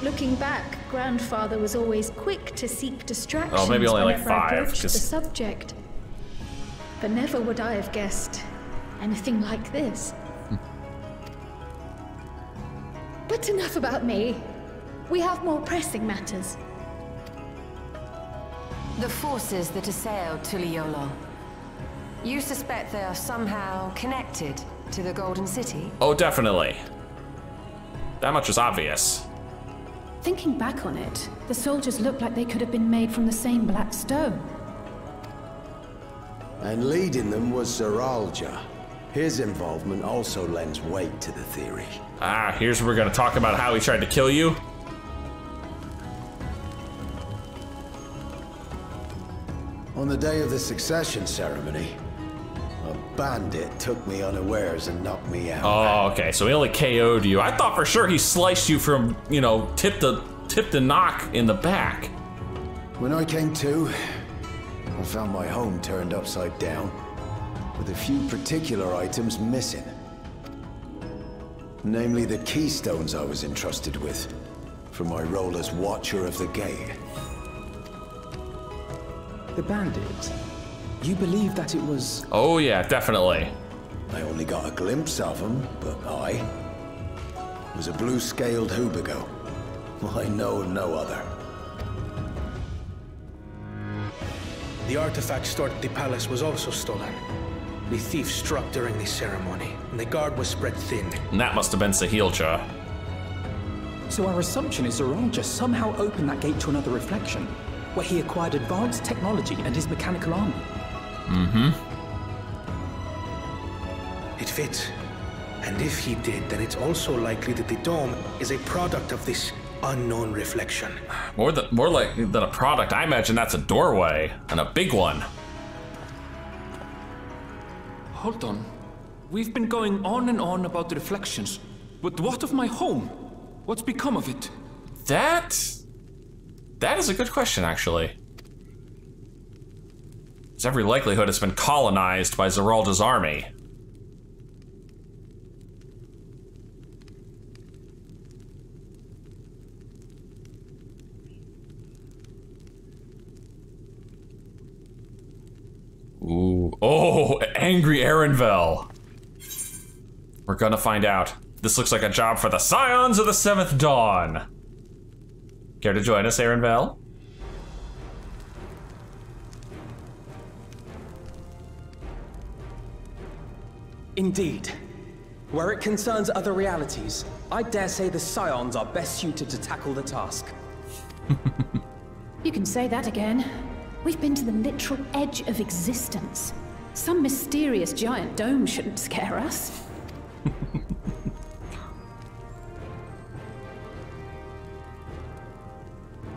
Looking back, grandfather was always quick to seek distractions. Oh, maybe only like whenever I 5. broached the subject. But never would I have guessed anything like this. But enough about me. We have more pressing matters. The forces that assailed Tuliolo. You suspect they are somehow connected to the Golden City? Oh, definitely. That much is obvious. Thinking back on it, the soldiers looked like they could have been made from the same black stone. And leading them was Zoralja. His involvement also lends weight to the theory. Ah, here's where we're gonna talk about how he tried to kill you. On the day of the succession ceremony, a bandit took me unawares and knocked me out. Oh, okay, so he only KO'd you. I thought for sure he sliced you from, you know, tip to knock in the back. When I came to, I found my home turned upside down, with a few particular items missing. Namely the keystones I was entrusted with, for my role as Watcher of the Gate. The bandit, you believe that it was... Oh yeah, definitely. I only got a glimpse of him, but I was a blue-scaled Hubigo. I know of no other. The artifact stored at the palace was also stolen. The thief struck during the ceremony, and the guard was spread thin. And that must have been Sahilcha. So our assumption is Zoralja somehow opened that gate to another reflection, where he acquired advanced technology and his mechanical armor. Mm-hmm. It fits. And if he did, then it's also likely that the dome is a product of this unknown reflection. More like than a product, I imagine that's a doorway, and a big one. Hold on. We've been going on and on about the reflections, but what of my home? What's become of it? That is a good question, actually. There's every likelihood it's been colonized by Zoralja's army. Ooh. Oh, angry Erenvel. We're gonna find out. This looks like a job for the Scions of the Seventh Dawn. Care to join us, Erenvel? Indeed. Where it concerns other realities, I dare say the Scions are best suited to tackle the task. You can say that again. We've been to the literal edge of existence. Some mysterious giant dome shouldn't scare us.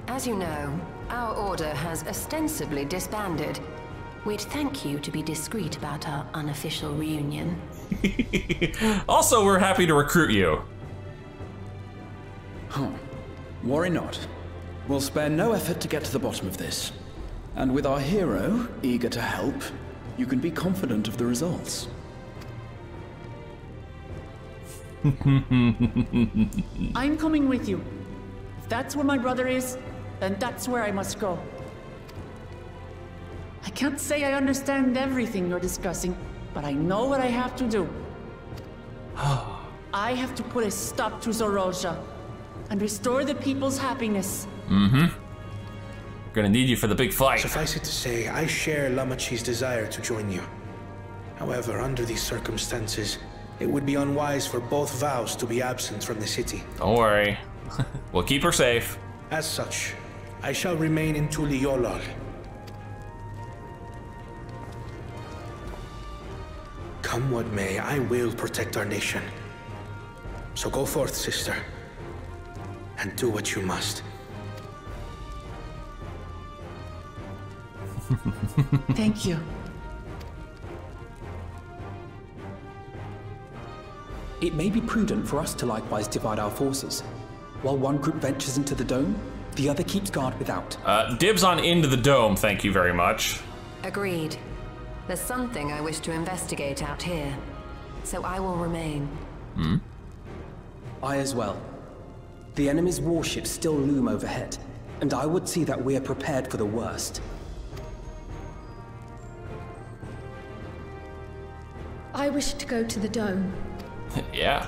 As you know, our order has ostensibly disbanded. We'd thank you to be discreet about our unofficial reunion. Also, we're happy to recruit you. Huh. Worry not. We'll spare no effort to get to the bottom of this. And with our hero eager to help, you can be confident of the results. I'm coming with you. If that's where my brother is, then that's where I must go. I can't say I understand everything you're discussing, but I know what I have to do. I have to put a stop to Zoralja and restore the people's happiness. Mm-hmm. Gonna need you for the big fight. Suffice it to say, I share Lamachi's desire to join you. However, under these circumstances, it would be unwise for both vows to be absent from the city. Don't worry. We'll keep her safe. As such, I shall remain in Tuliolol. Come what may, I will protect our nation. So go forth, sister, and do what you must. Thank you. It may be prudent for us to likewise divide our forces. While one group ventures into the dome, the other keeps guard without. Dibs on into the dome, thank you very much. Agreed. There's something I wish to investigate out here, so I will remain. Hmm? I as well. The enemy's warships still loom overhead, and I would see that we are prepared for the worst. I wish to go to the dome. Yeah.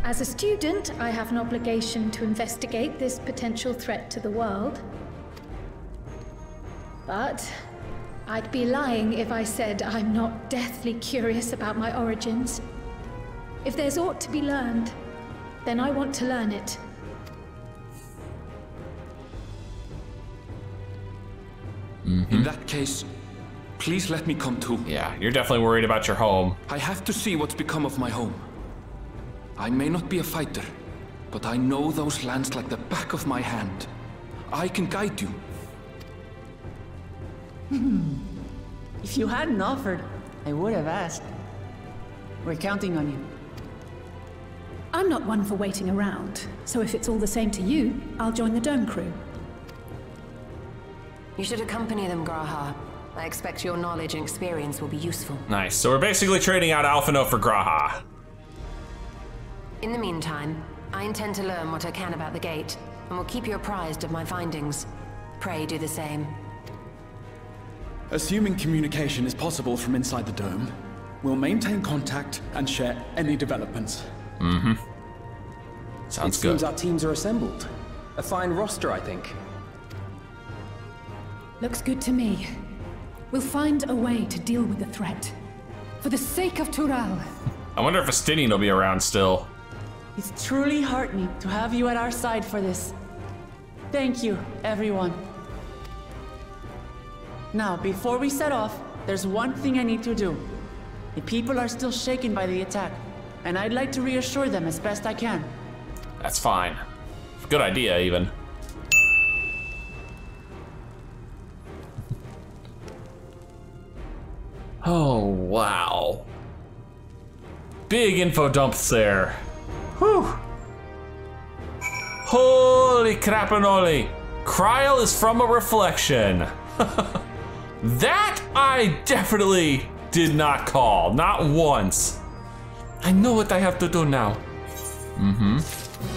As a student, I have an obligation to investigate this potential threat to the world. But I'd be lying if I said I'm not deathly curious about my origins. If there's aught to be learned, then I want to learn it. Mm-hmm. In that case, please let me come too. Yeah, you're definitely worried about your home. I have to see what's become of my home. I may not be a fighter, but I know those lands like the back of my hand. I can guide you. If you hadn't offered, I would have asked. We're counting on you. I'm not one for waiting around, so if it's all the same to you, I'll join the dome crew. You should accompany them, Graha. I expect your knowledge and experience will be useful. Nice, so we're basically trading out Alphino for Graha. In the meantime, I intend to learn what I can about the gate, and will keep you apprised of my findings. Pray do the same. Assuming communication is possible from inside the dome, We'll maintain contact and share any developments. Mm-hmm. Sounds good. It seems our teams are assembled. A fine roster, I think. Looks good to me. We'll find a way to deal with the threat. For the sake of Tural. I wonder if Estinian will be around still. It's truly heartening to have you at our side for this. Thank you, everyone. Now, before we set off, there's one thing I need to do. The people are still shaken by the attack, and I'd like to reassure them as best I can. That's fine. Good idea, even. Oh, wow. Big info dumps there. Whew. Holy crapinoli. Kryl is from a reflection. That I definitely did not call, not once. I know what I have to do now. Mm-hmm.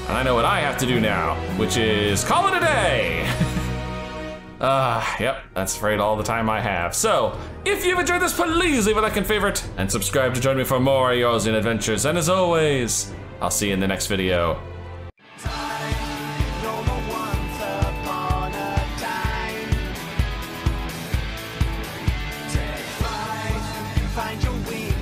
And I know what I have to do now, which is call it a day. Yep, that's right, all the time I have. So, if you've enjoyed this, please leave a like and favorite, and subscribe to join me for more Eorzean adventures. And as always, I'll see you in the next video. Find your way.